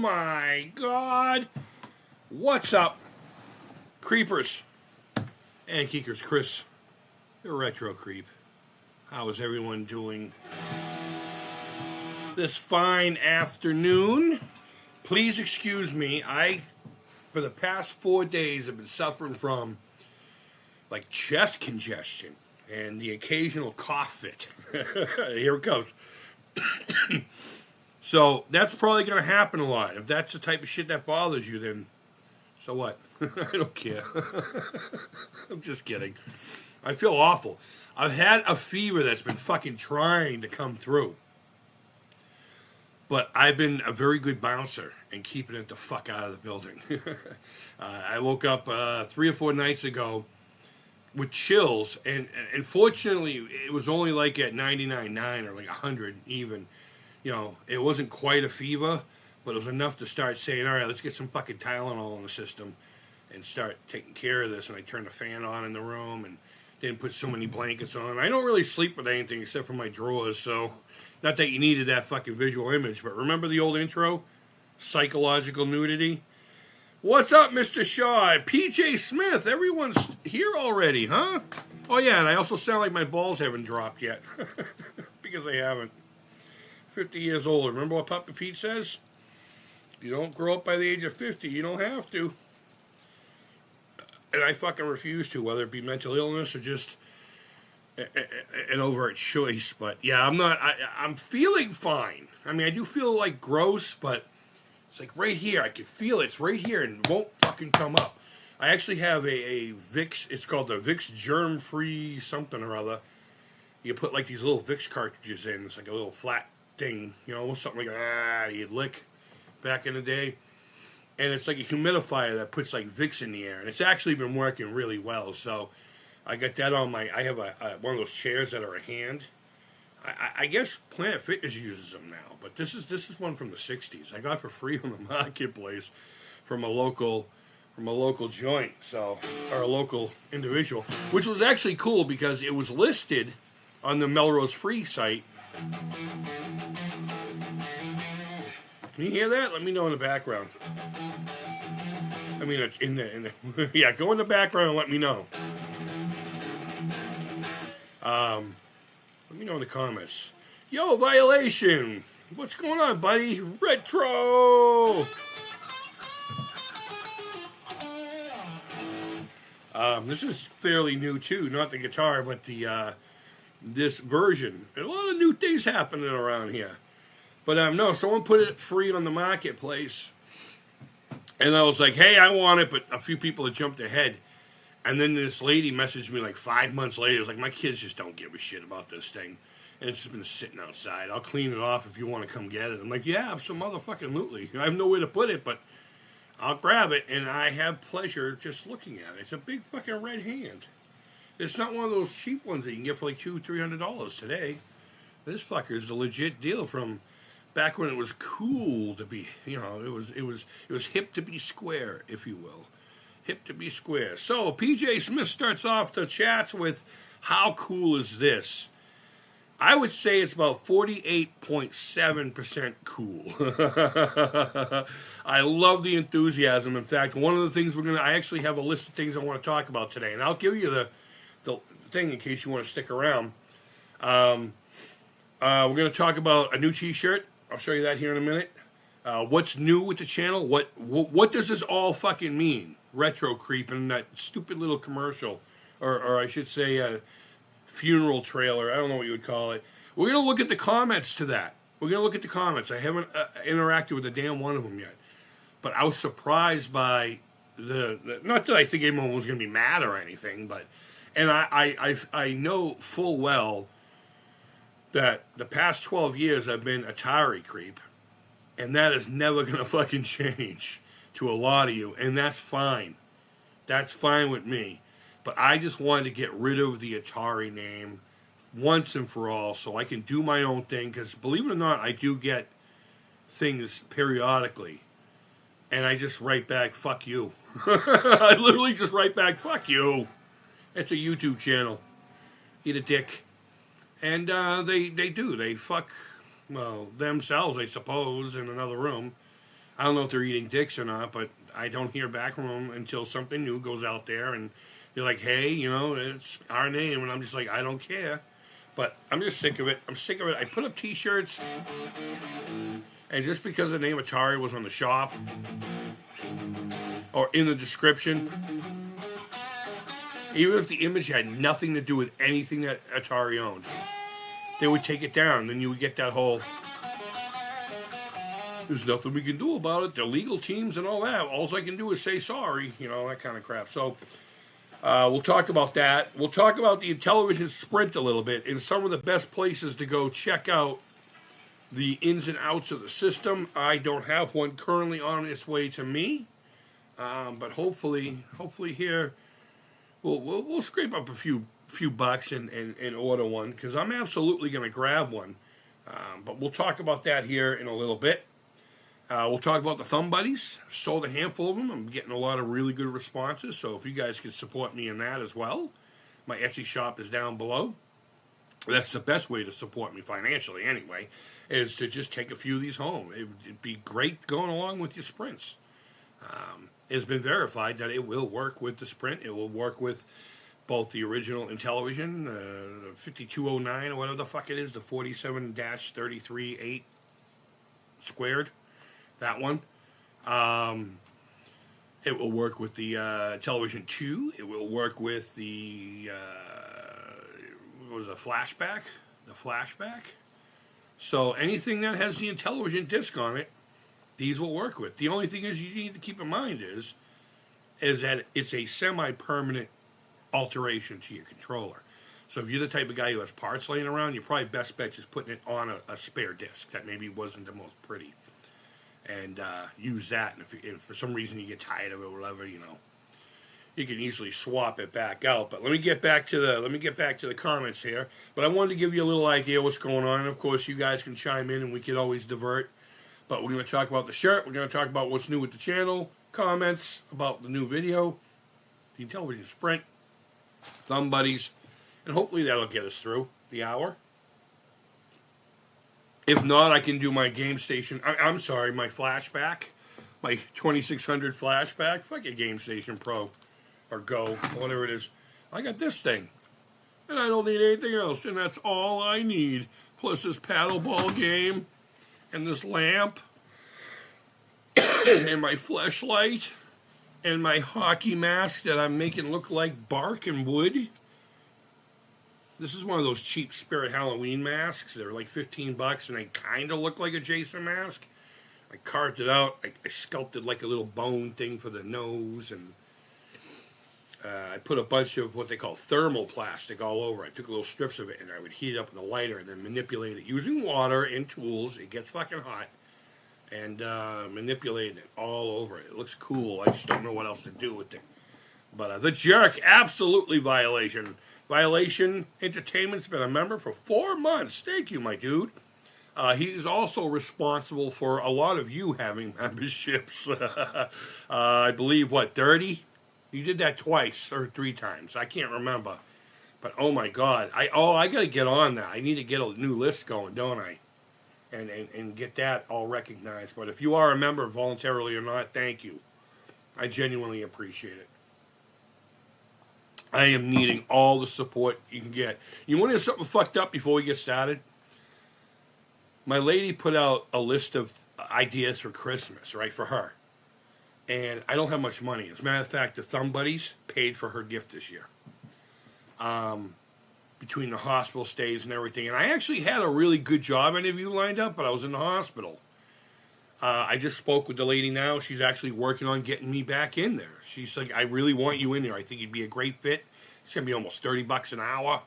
my God. What's up, creepers and geekers? Chris, the Retro Creep. How is everyone doing this fine afternoon? Please excuse me. For the past 4 days, have been suffering from like chest congestion and the occasional cough fit. Here it goes. So that's probably going to happen a lot. If that's the type of shit that bothers you, then so what? I don't care. I'm just kidding. I feel awful. I've had a fever that's been fucking trying to come through. But I've been a very good bouncer and keeping it the fuck out of the building. I woke up 3 or 4 nights ago with chills, and fortunately, it was only like at 99.9 or like 100 even. You know, it wasn't quite a fever, but it was enough to start saying, all right, let's get some fucking Tylenol in the system and start taking care of this. And I turned the fan on in the room and didn't put so many blankets on. I don't really sleep with anything except for my drawers, so not that you needed that fucking visual image, but remember the old intro? Psychological nudity? What's up, Mr. Shaw? PJ Smith, everyone's here already, huh? Oh yeah, and I also sound like my balls haven't dropped yet. Because they haven't. 50 years old. Remember what Papa Pete says? You don't grow up by the age of 50. You don't have to. And I fucking refuse to, whether it be mental illness or just an overt choice. But yeah, I'm feeling fine. I mean, I do feel like gross, but it's like right here. I can feel it. It's right here and it won't fucking come up. I actually have a Vicks. It's called the Vicks germ-free something or other. You put like these little Vicks cartridges in. It's like a little flat thing, you know, something like you'd lick back in the day. And it's like a humidifier that puts like Vicks in the air. And it's actually been working really well. So I got that on I have one of those chairs that are a hand. I guess Planet Fitness uses them now. But this is one from the 60s. I got for free on the marketplace from a local joint, so, or a local individual. Which was actually cool because it was listed on the Melrose Free site. Can you hear that? Let me know in the background. I mean, it's in the yeah, go in the background and let me know. Let me know in the comments. Yo, Violation! What's going on, buddy? Retro! This is fairly new, too. Not the guitar, but the this version. And a lot of new things happening around here. But no, someone put it free on the marketplace. And I was like, hey, I want it, but a few people had jumped ahead. And then this lady messaged me like 5 months later. It's like, my kids just don't give a shit about this thing. And it's just been sitting outside. I'll clean it off if you want to come get it. I'm like, yeah, absolutely. I have nowhere to put it, but I'll grab it. And I have pleasure just looking at it. It's a big fucking red hand. It's not one of those cheap ones that you can get for like $200-$300 today. This fucker is a legit deal from back when it was cool to be, you know, it was hip to be square, if you will. Hip to be square. So PJ Smith starts off the chats with, how cool is this? I would say it's about 48.7% cool. I love the enthusiasm. In fact, one of the things I actually have a list of things I want to talk about today, and I'll give you the thing in case you want to stick around. We're going to talk about a new t-shirt. I'll show you that here in a minute. What's new with the channel? What does this all fucking mean? Retro Creep and that stupid little commercial, or I should say a funeral trailer. I don't know what you would call it. We're going to look at the comments to that. We're going to look at the comments. I haven't interacted with a damn one of them yet. But I was surprised by not that I think anyone was going to be mad or anything, but and I know full well that the past 12 years I've been Atari Creep, and that is never going to fucking change to a lot of you, and that's fine. That's fine with me. But I just wanted to get rid of the Atari name once and for all so I can do my own thing, because believe it or not, I do get things periodically, and I just write back, fuck you. I literally just write back, fuck you. It's a YouTube channel. Eat a dick. And they do. They fuck, well, themselves, I suppose, in another room. I don't know if they're eating dicks or not, but I don't hear back from them until something new goes out there and they're like, hey, it's our name. And I'm just like, I don't care. But I'm just sick of it. I'm sick of it. I put up t-shirts, and just because the name Atari was on the shop or in the description, even if the image had nothing to do with anything that Atari owned, they would take it down. Then you would get that whole, there's nothing we can do about it. They're legal teams and all that. All I can do is say sorry, that kind of crap. So we'll talk about that. We'll talk about the Intellivision Sprint a little bit and some of the best places to go check out the ins and outs of the system. I don't have one currently on its way to me, but hopefully here we'll scrape up a few bucks and order one, because I'm absolutely going to grab one. But we'll talk about that here in a little bit. We'll talk about the Thumb Buddies. Sold a handful of them. I'm getting a lot of really good responses, so if you guys can support me in that as well, my Etsy shop is down below. That's the best way to support me financially anyway, is to just take a few of these home. It'd be great going along with your Sprints. It's been verified that it will work with the Sprint. It will work with both the original Intellivision, the 5209 or whatever the fuck it is, the 47-33-8 squared, that one. It will work with the Television 2. It will work with the what was it, flashback? The flashback. So anything that has the Intellivision disc on it, these will work with. The only thing is you need to keep in mind is that it's a semi-permanent alteration to your controller. So if you're the type of guy who has parts laying around, your probably best bet is putting it on a spare disc that maybe wasn't the most pretty, and use that. And if for some reason you get tired of it or whatever, you can easily swap it back out. But let me get back to the comments here. But I wanted to give you a little idea what's going on. And of course, you guys can chime in, and we could always divert. But we're going to talk about the shirt. We're going to talk about what's new with the channel, comments about the new video, the Intellivision Sprint, Thumb Buddies, and hopefully that'll get us through the hour. If not, I can do my Game Station. I'm sorry, my flashback, my 2600 flashback. Fuck a Game Station Pro or Go, whatever it is. I got this thing, and I don't need anything else, and that's all I need. Plus this paddleball game, and this lamp, and my fleshlight, and my hockey mask that I'm making look like bark and wood. This is one of those cheap Spirit Halloween masks. They're like $15, and they kind of look like a Jason mask. I carved it out. I sculpted like a little bone thing for the nose, and I put a bunch of what they call thermoplastic all over. I took little strips of it, and I would heat it up in the lighter and then manipulate it using water and tools. It gets fucking hot. And manipulating it all over it. It looks cool. I just don't know what else to do with it. But the Jerk, absolutely violation. Violation Entertainment's been a member for 4 months. Thank you, my dude. He is also responsible for a lot of you having memberships. I believe, 30? You did that twice or 3 times. I can't remember. But, oh, my God. I got to get on that. I need to get a new list going, don't I? And get that all recognized. But if you are a member, voluntarily or not, thank you. I genuinely appreciate it. I am needing all the support you can get. You want to hear something fucked up before we get started? My lady put out a list of ideas for Christmas, right, for her. And I don't have much money. As a matter of fact, the Thumb Buddies paid for her gift this year. Between the hospital stays and everything. And I actually had a really good job interview lined up, but I was in the hospital. I just spoke with the lady now. She's actually working on getting me back in there. She's like, I really want you in there. I think you'd be a great fit. It's going to be almost $30 an hour.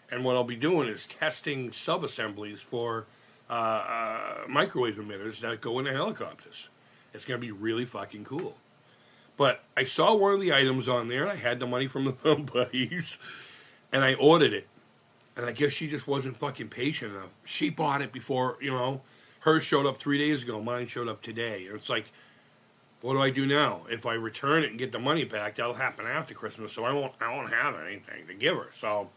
And what I'll be doing is testing sub-assemblies for microwave emitters that go into helicopters. It's going to be really fucking cool. But I saw one of the items on there. I had the money from the Thumb Buddies. And I ordered it. And I guess she just wasn't fucking patient enough. She bought it before, hers showed up 3 days ago. Mine showed up today. And it's like, what do I do now? If I return it and get the money back, that'll happen after Christmas. So I won't have anything to give her. So,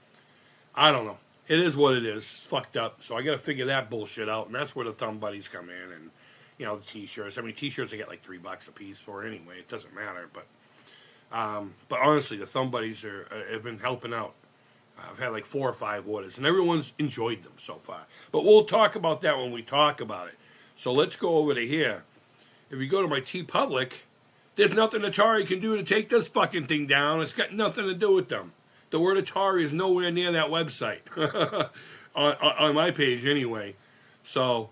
I don't know. It is what it is. It's fucked up. So I got to figure that bullshit out. And that's where the Thumb Buddies come in. And, the T-shirts. I mean, T-shirts I get like $3 a piece for anyway. It doesn't matter. But honestly, the Thumb Buddies have been helping out. I've had like 4 or 5 orders, and everyone's enjoyed them so far. But we'll talk about that when we talk about it. So let's go over to here. If you go to my TeePublic, there's nothing Atari can do to take this fucking thing down. It's got nothing to do with them. The word Atari is nowhere near that website. on my page anyway. So,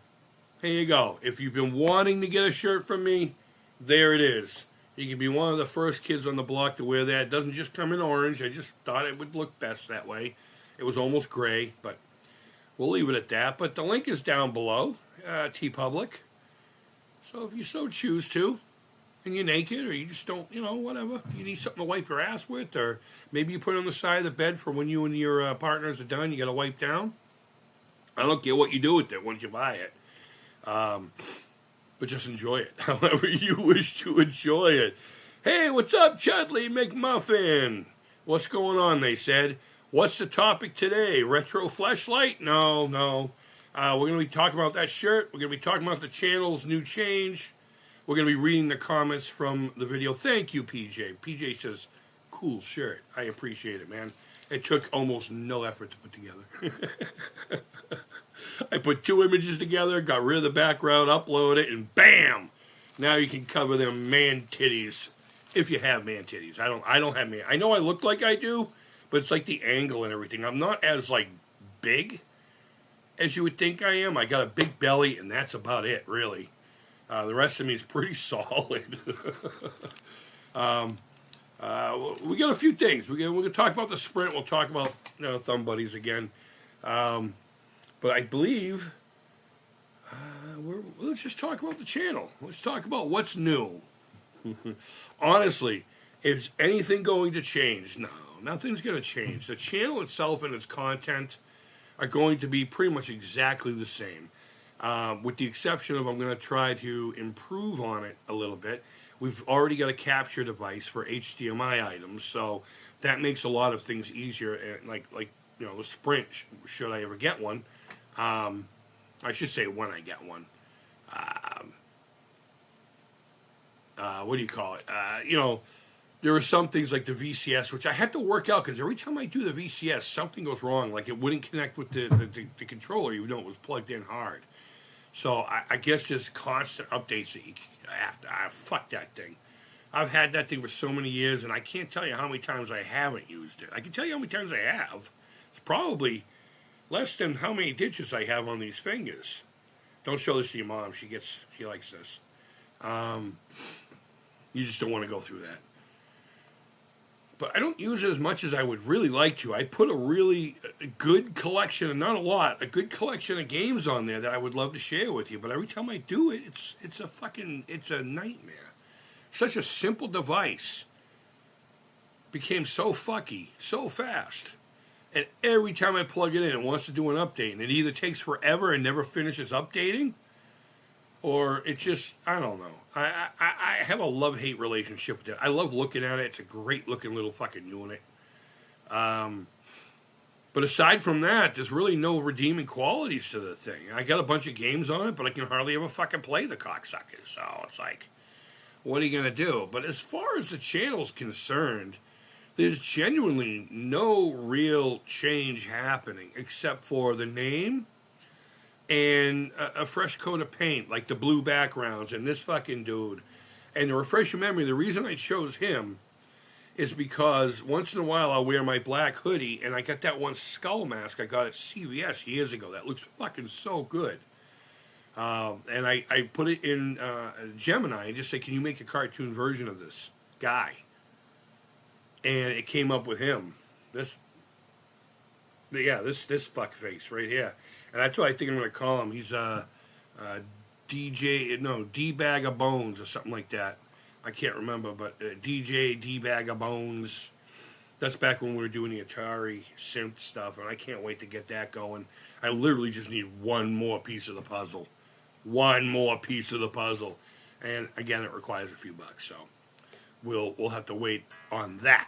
here you go. If you've been wanting to get a shirt from me, there it is. You can be one of the first kids on the block to wear that. It doesn't just come in orange. I just thought it would look best that way. It was almost gray, but we'll leave it at that. But the link is down below, TeePublic. So if you so choose to, and you're naked, or you just don't, whatever. You need something to wipe your ass with, or maybe you put it on the side of the bed for when you and your partners are done, you got to wipe down. I don't care what you do with it once you buy it. But just enjoy it however you wish to enjoy it. Hey, what's up, Chudley McMuffin? What's going on, they said. What's the topic today? Retro fleshlight? No. We're going to be talking about that shirt. We're going to be talking about the channel's new change. We're going to be reading the comments from the video. Thank you, PJ. PJ says, cool shirt. I appreciate it, man. It took almost no effort to put together. I put 2 images together, got rid of the background, upload it, and bam! Now you can cover them man titties. If you have man titties. I don't have man. I know I look like I do, but it's like the angle and everything. I'm not as, big as you would think I am. I got a big belly, and that's about it, really. The rest of me is pretty solid. We got a few things. We're going to talk about the Sprint. We'll talk about Thumb Buddies again. But I believe let's just talk about the channel. Let's talk about what's new. Honestly, is anything going to change? No, nothing's going to change. The channel itself and its content are going to be pretty much exactly the same. With the exception of I'm going to try to improve on it a little bit. We've already got a capture device for HDMI items, so that makes a lot of things easier. And like the Sprint, should I ever get one? I should say when I get one. What do you call it? There are some things like the VCS, which I had to work out because every time I do the VCS, something goes wrong. Like it wouldn't connect with the controller, even though it was plugged in hard. So I guess there's constant updates that you have to. Fuck that thing. I've had that thing for so many years, and I can't tell you how many times I haven't used it. I can tell you how many times I have. It's probably less than how many digits I have on these fingers. Don't show this to your mom. She likes this. You just don't want to go through that. But I don't use it as much as I would really like to. I put a really good collection, not a lot, a good collection of games on there that I would love to share with you. But every time I do it, it's a nightmare. Such a simple device became so fucky, so fast. And every time I plug it in, it wants to do an update. And it either takes forever and never finishes updating, or it just, I don't know. I have a love-hate relationship with it. I love looking at it. It's a great-looking little fucking unit. But aside from that, there's really no redeeming qualities to the thing. I got a bunch of games on it, but I can hardly ever fucking play the cocksuckers. So it's like, what are you going to do? But as far as the channel's concerned, there's genuinely no real change happening except for the name and a fresh coat of paint, like the blue backgrounds and this fucking dude. And to refresh your memory, the reason I chose him is because once in a while I'll wear my black hoodie, and I got that one skull mask I got at CVS years ago. That looks fucking so good. And I put it in Gemini and just say, can you make a cartoon version of this guy? And it came up with him. This fuck face right here. And that's what I think I'm going to call him. He's D-Bag of Bones or something like that. I can't remember, but DJ D-Bag of Bones. That's back when we were doing the Atari synth stuff, and I can't wait to get that going. I literally just need one more piece of the puzzle. One more piece of the puzzle. And again, it requires a few bucks, so we'll have to wait on that.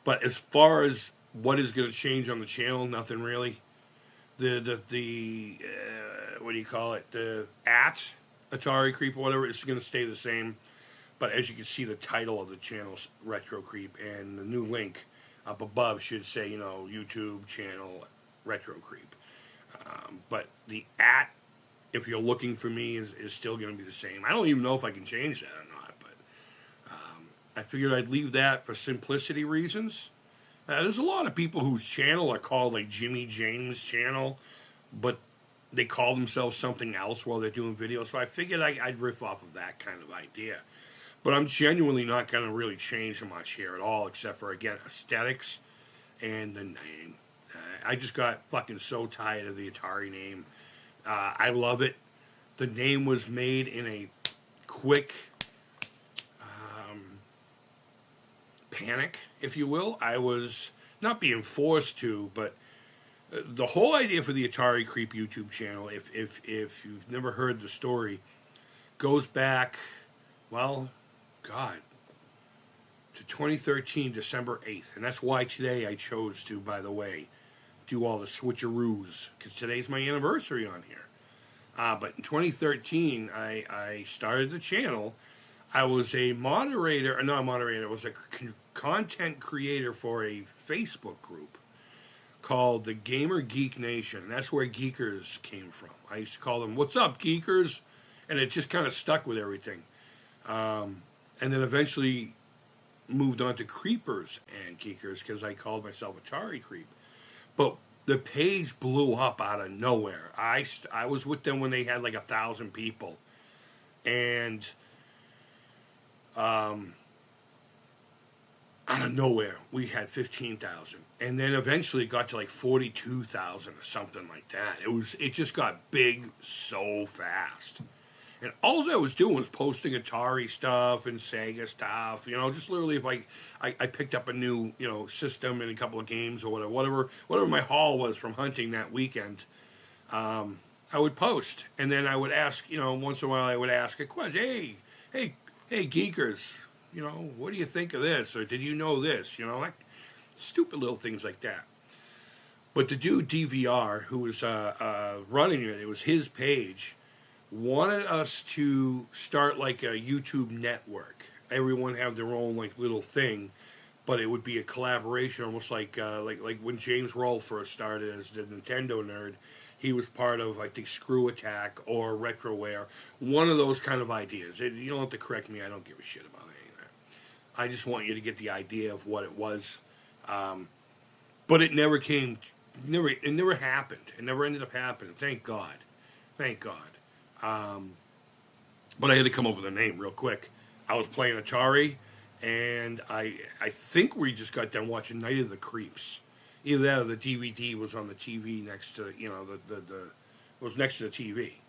But as far as what is going to change on the channel, nothing really. The what do you call it? The Atari Creep or whatever, it's going to stay the same. But as you can see, the title of the channel's Retro Creep, and the new link up above should say, YouTube channel Retro Creep. But the @ if you're looking for me, is still going to be the same. I don't even know if I can change that or not, but I figured I'd leave that for simplicity reasons. There's a lot of people whose channel are called like Jimmy James channel, but they call themselves something else while they're doing videos. So I figured I'd riff off of that kind of idea. But I'm genuinely not going to really change much here at all, except for, again, aesthetics and the name. I just got fucking so tired of the Atari name. I love it. The name was made in a quick panic, if you will. I was not being forced to, but the whole idea for the Atari Creep YouTube channel, if you've never heard the story, goes back, well, God, to 2013, December 8th. And that's why today I chose to, by the way, do all the switcheroos, because today's my anniversary on here. But in 2013, I started the channel. I was a moderator, not a moderator, I was a content creator for a Facebook group called the Gamer Geek Nation. And that's where Geekers came from. I used to call them, "What's up, Geekers?" And it just kind of stuck with everything. And then eventually moved on to Creepers and Geekers, because I called myself Atari Creep. But the page blew up out of nowhere. I was with them when they had like 1,000 people. And out of nowhere, we had 15,000. And then eventually it got to like 42,000 or something like that. It just got big so fast. And all I was doing was posting Atari stuff and Sega stuff, just literally if I picked up a new, system and a couple of games or whatever my haul was from hunting that weekend, I would post. And then I would ask, once in a while I would ask a question, hey, Geekers, what do you think of this? Or did you know this? Like stupid little things like that. But the dude DVR, who was running it was his page, wanted us to start like a YouTube network. Everyone have their own like little thing, but it would be a collaboration, almost like when James Roll first started as the Nintendo nerd. He was part of, I think, Screw Attack or Retroware, one of those kind of ideas. You don't have to correct me. I don't give a shit about any of that. I just want you to get the idea of what it was. But it never came. It never happened. It never ended up happening. Thank God. But I had to come up with a name real quick. I was playing Atari, and I think we just got done watching Night of the Creeps. Either that or the DVD was on the TV next to, it was next to the TV.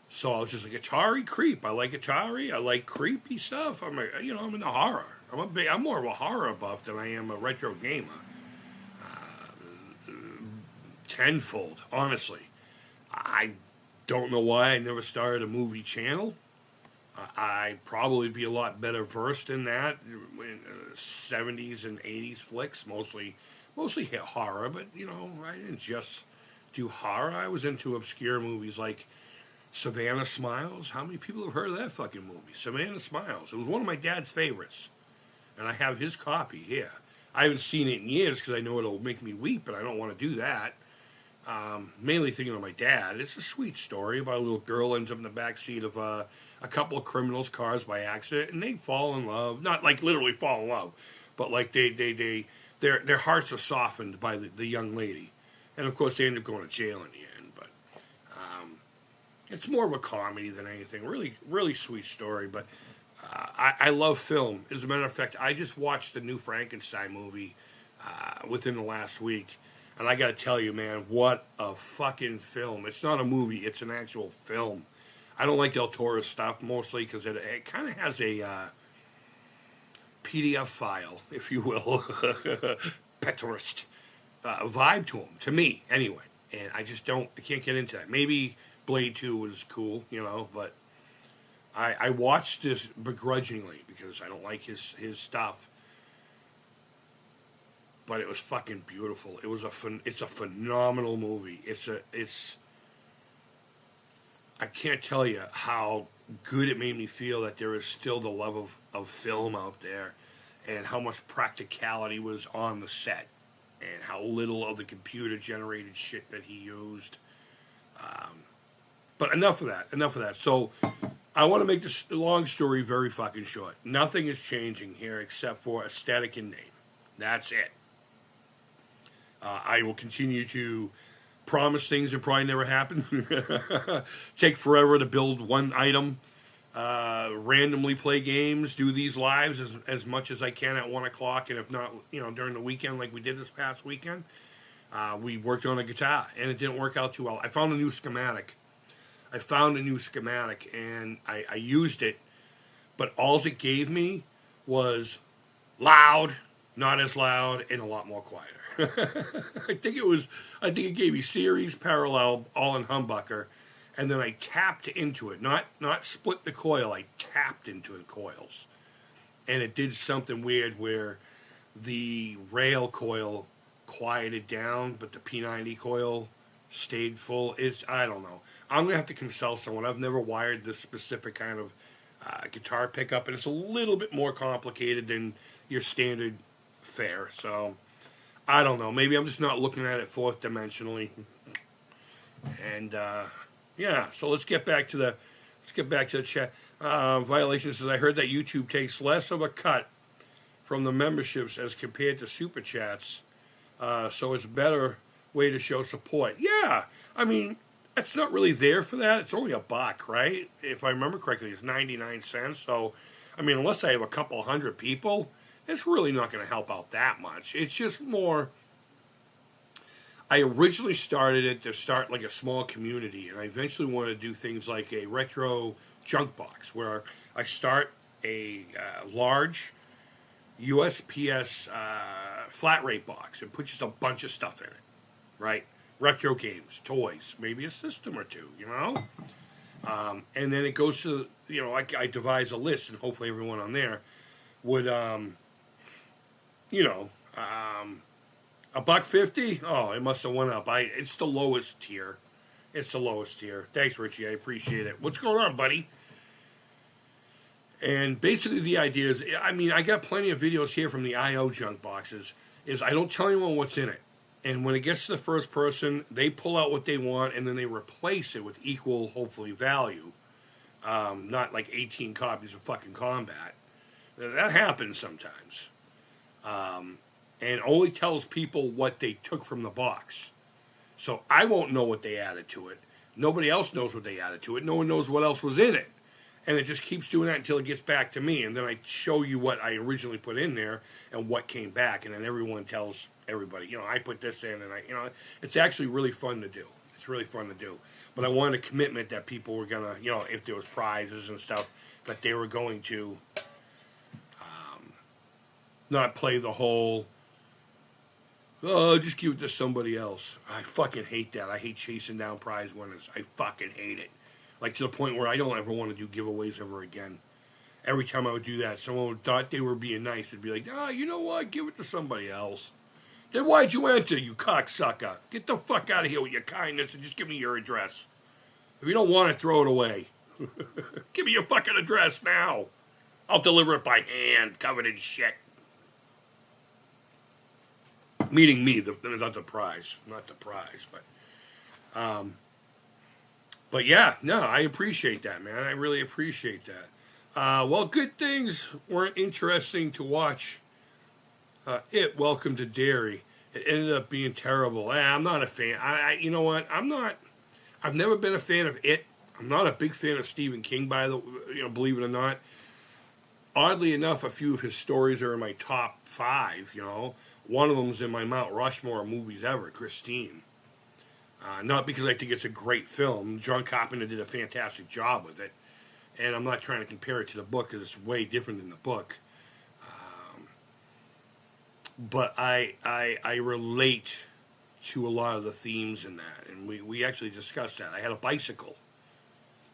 So I was just like, Atari Creep. I like Atari. I like creepy stuff. I'm into horror. I'm more of a horror buff than I am a retro gamer. Tenfold, honestly. I don't know why I never started a movie channel. I'd probably be a lot better versed in that. 70s and 80s flicks, mostly horror, but I didn't just do horror. I was into obscure movies like Savannah Smiles. How many people have heard of that fucking movie? Savannah Smiles. It was one of my dad's favorites, and I have his copy here. I haven't seen it in years because I know it'll make me weep, and I don't want to do that. Mainly thinking of my dad. It's a sweet story about a little girl ends up in the backseat of a couple of criminals' cars by accident, and they fall in love. Not like literally fall in love, but like their hearts are softened by the young lady, and of course they end up going to jail in the end. But it's more of a comedy than anything. Really, really sweet story. But I love film. As a matter of fact, I just watched the new Frankenstein movie within the last week. And I got to tell you, man, what a fucking film. It's not a movie. It's an actual film. I don't like Del Toro's stuff, mostly because it kind of has a PDF file, if you will, Peterist vibe to him, to me, anyway. And I can't get into that. Maybe Blade 2 was cool, but I watched this begrudgingly because I don't like his stuff. But it was fucking beautiful. It's a phenomenal movie. I can't tell you how good it made me feel that there is still the love of film out there, and how much practicality was on the set, and how little of the computer generated shit that he used. But enough of that. Enough of that. So I want to make this long story very fucking short. Nothing is changing here except for aesthetic and name. That's it. I will continue to promise things that probably never happen. Take forever to build one item. Randomly play games. Do these lives as much as I can at 1 o'clock, and if not, during the weekend like we did this past weekend. We worked on a guitar, and it didn't work out too well. I found a new schematic, and I used it, but all it gave me was loud, not as loud, and a lot more quieter. I think it gave me series, parallel, all in humbucker, and then I tapped into it, not split the coil. I tapped into the coils, and it did something weird where the rail coil quieted down, but the P90 coil stayed full. I don't know. I'm gonna have to consult someone. I've never wired this specific kind of guitar pickup, and it's a little bit more complicated than your standard fare. So I don't know. Maybe I'm just not looking at it fourth dimensionally. And yeah. So let's get back to the chat. Violation says, I heard that YouTube takes less of a cut from the memberships as compared to super chats. So it's a better way to show support. Yeah, I mean, it's not really there for that. It's only $1, right? If I remember correctly, it's 99 cents. So, I mean, unless I have a couple hundred people, it's really not going to help out that much. It's just more, I originally started it to start like a small community, and I eventually wanted to do things like a retro junk box, where I start a large USPS flat rate box and put just a bunch of stuff in it, right? Retro games, toys, maybe a system or two, and then it goes to, I devise a list, and hopefully everyone on there would, $1.50. Oh, it must have went up. It's the lowest tier. Thanks, Richie. I appreciate it. What's going on, buddy? And basically the idea is, I mean, I got plenty of videos here from the IO junk boxes, is I don't tell anyone what's in it. And when it gets to the first person, they pull out what they want, and then they replace it with equal, hopefully, value. Not like 18 copies of fucking Combat. That happens sometimes. And only tells people what they took from the box. So I won't know what they added to it. Nobody else knows what they added to it. No one knows what else was in it. And it just keeps doing that until it gets back to me. And then I show you what I originally put in there and what came back. And then everyone tells everybody, I put this in. And it's actually really fun to do. It's really fun to do. But I wanted a commitment that people were going to, if there was prizes and stuff, that they were going to not play the whole, just give it to somebody else. I fucking hate that. I hate chasing down prize winners. I fucking hate it. Like, to the point where I don't ever want to do giveaways ever again. Every time I would do that, someone thought they were being nice. It'd be like, you know what? Give it to somebody else. Then why'd you enter, you cocksucker? Get the fuck out of here with your kindness and just give me your address. If you don't want it, throw it away. Give me your fucking address now. I'll deliver it by hand, covered in shit. Meaning me, not the prize. Not the prize, but yeah, no, I appreciate that, man. I really appreciate that. Well, good things weren't interesting to watch. Welcome to Dairy. It ended up being terrible. I'm not a fan. You know what? I've never been a fan of it. I'm not a big fan of Stephen King, believe it or not. Oddly enough, a few of his stories are in my top 5, One of them's in my Mount Rushmore of movies ever, Christine. Not because I think it's a great film. John Carpenter did a fantastic job with it. And I'm not trying to compare it to the book because it's way different than the book. But I relate to a lot of the themes in that. And we actually discussed that. I had a bicycle.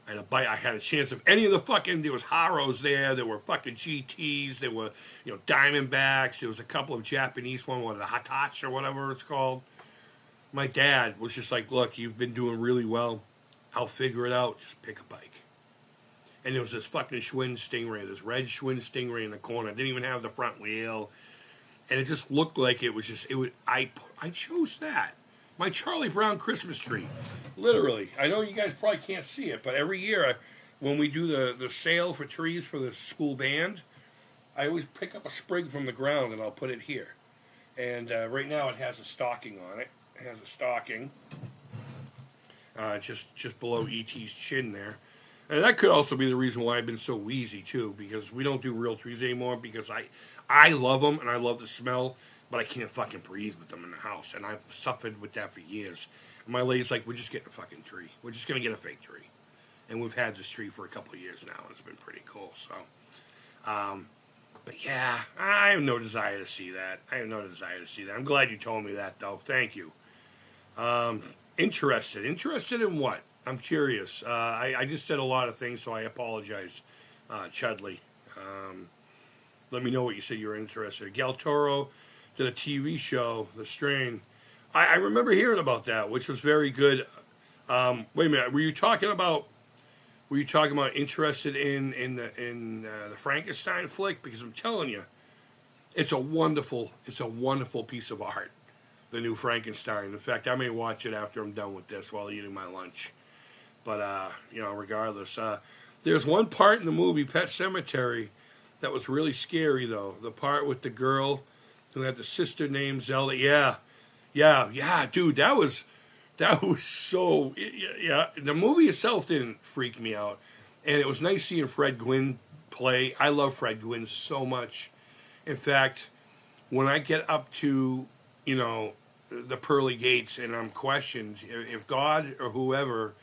I had a chance of any of the fucking, there was Haros there were fucking GTs, there were, Diamondbacks, there was a couple of Japanese one, the Hitachi or whatever it's called. My dad was just like, look, you've been doing really well. I'll figure it out. Just pick a bike. And there was this fucking Schwinn Stingray, this red Schwinn Stingray in the corner. It didn't even have the front wheel. And it just looked like it was just, I chose that. My Charlie Brown Christmas tree. Literally. I know you guys probably can't see it, but every year when we do the sale for trees for the school band, I always pick up a sprig from the ground and I'll put it here. And right now it has a stocking on it. It has a stocking. Just below E.T.'s chin there. And that could also be the reason why I've been so wheezy, too, because we don't do real trees anymore, because I love them, and I love the smell, but I can't fucking breathe with them in the house, and I've suffered with that for years. And my lady's like, we're just getting a fucking tree. We're just going to get a fake tree. And we've had this tree for a couple of years now, and it's been pretty cool, so. But yeah, I have no desire to see that. I'm glad you told me that, though. Thank you. Interested in what? I'm curious. I just said a lot of things, so I apologize, Chudley. Let me know what you said you were interested. Gal Toro did a TV show, The Strain. I remember hearing about that, which was very good. Wait a minute. Were you talking about interested in the Frankenstein flick? Because I'm telling you, it's a wonderful piece of art. The new Frankenstein. In fact, I may watch it after I'm done with this while eating my lunch. But, regardless. There's one part in the movie, Pet Sematary, that was really scary, though. The part with the girl who had the sister named Zelda. Yeah, dude, that was so... Yeah, the movie itself didn't freak me out. And it was nice seeing Fred Gwynne play. I love Fred Gwynne so much. In fact, when I get up to, the pearly gates and I'm questioned, if God or whoever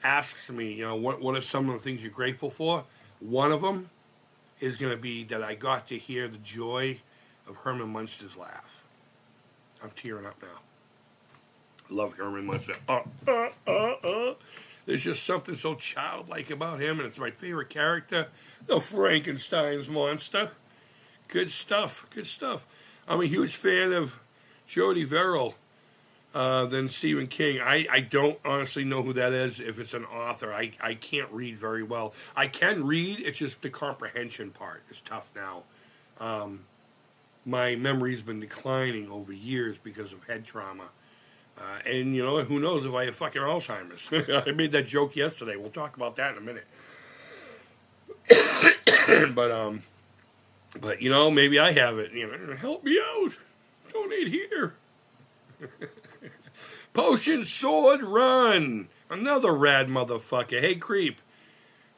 asks me, what are some of the things you're grateful for? One of them is going to be that I got to hear the joy of Herman Munster's laugh. I'm tearing up now. I love Herman Munster. There's just something so childlike about him, and it's my favorite character, the Frankenstein's monster. Good stuff. I'm a huge fan of Jody Verrill than Stephen King. I don't honestly know who that is, if it's an author. I can't read very well. I can read, it's just the comprehension part is tough now. My memory's been declining over years because of head trauma. And, who knows if I have fucking Alzheimer's. I made that joke yesterday. We'll talk about that in a minute. But maybe I have it. Help me out. Donate here. Potion Sword Run. Another rad motherfucker. Hey, Creep.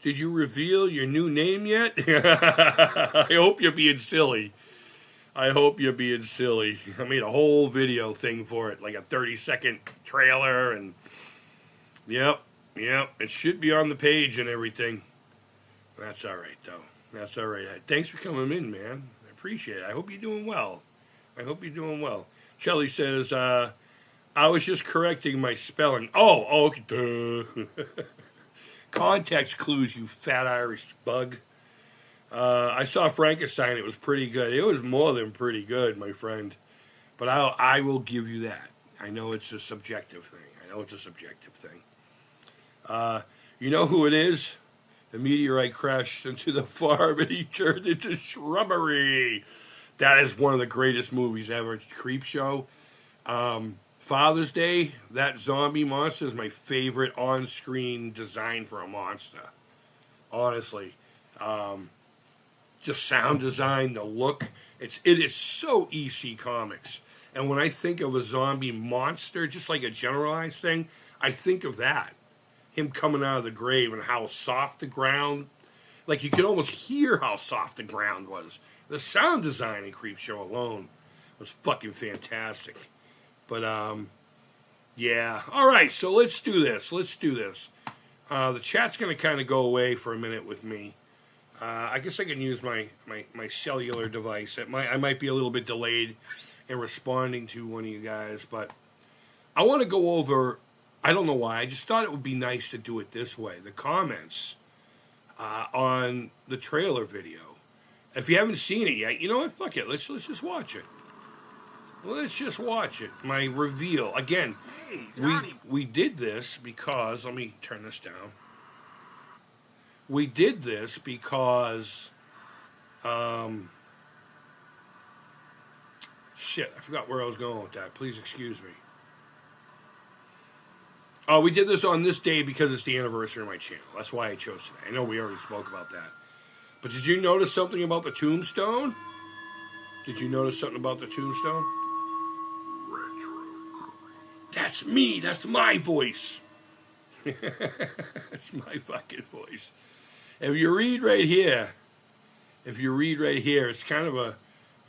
Did you reveal your new name yet? I hope you're being silly. I made a whole video thing for it, like a 30-second trailer, and yep, it should be on the page and everything. That's all right, though. That's all right. Thanks for coming in, man. I appreciate it. I hope you're doing well. Shelly says, I was just correcting my spelling. Oh, okay. Duh. Context clues, you fat Irish bug. I saw Frankenstein. It was pretty good. It was more than pretty good, my friend. But I will give you that. I know it's a subjective thing. You know who it is? The meteorite crashed into the farm and he turned into shrubbery. That is one of the greatest movies ever. Creep Show. Father's Day, that zombie monster is my favorite on-screen design for a monster. Honestly. Just sound design, the look. It is so EC Comics. And when I think of a zombie monster, just like a generalized thing, I think of that. Him coming out of the grave and how soft the ground. Like you could almost hear how soft the ground was. The sound design in Creep Show alone was fucking fantastic. But, yeah. All right, so let's do this. The chat's going to kind of go away for a minute with me. I guess I can use my cellular device. I might be a little bit delayed in responding to one of you guys, but I want to go over, I don't know why, I just thought it would be nice to do it this way. The comments on the trailer video. If you haven't seen it yet, you know what? Fuck it. Let's just watch it. Let's just watch it. My reveal. Again, we did this because, let me turn this down. We did this because, shit, I forgot where I was going with that. Please excuse me. Oh, we did this on this day because it's the anniversary of my channel. That's why I chose today. I know we already spoke about that. But did you notice something about the tombstone? Did you notice something about the tombstone? That's me. That's my voice. That's my fucking voice. If you read right here, it's kind of a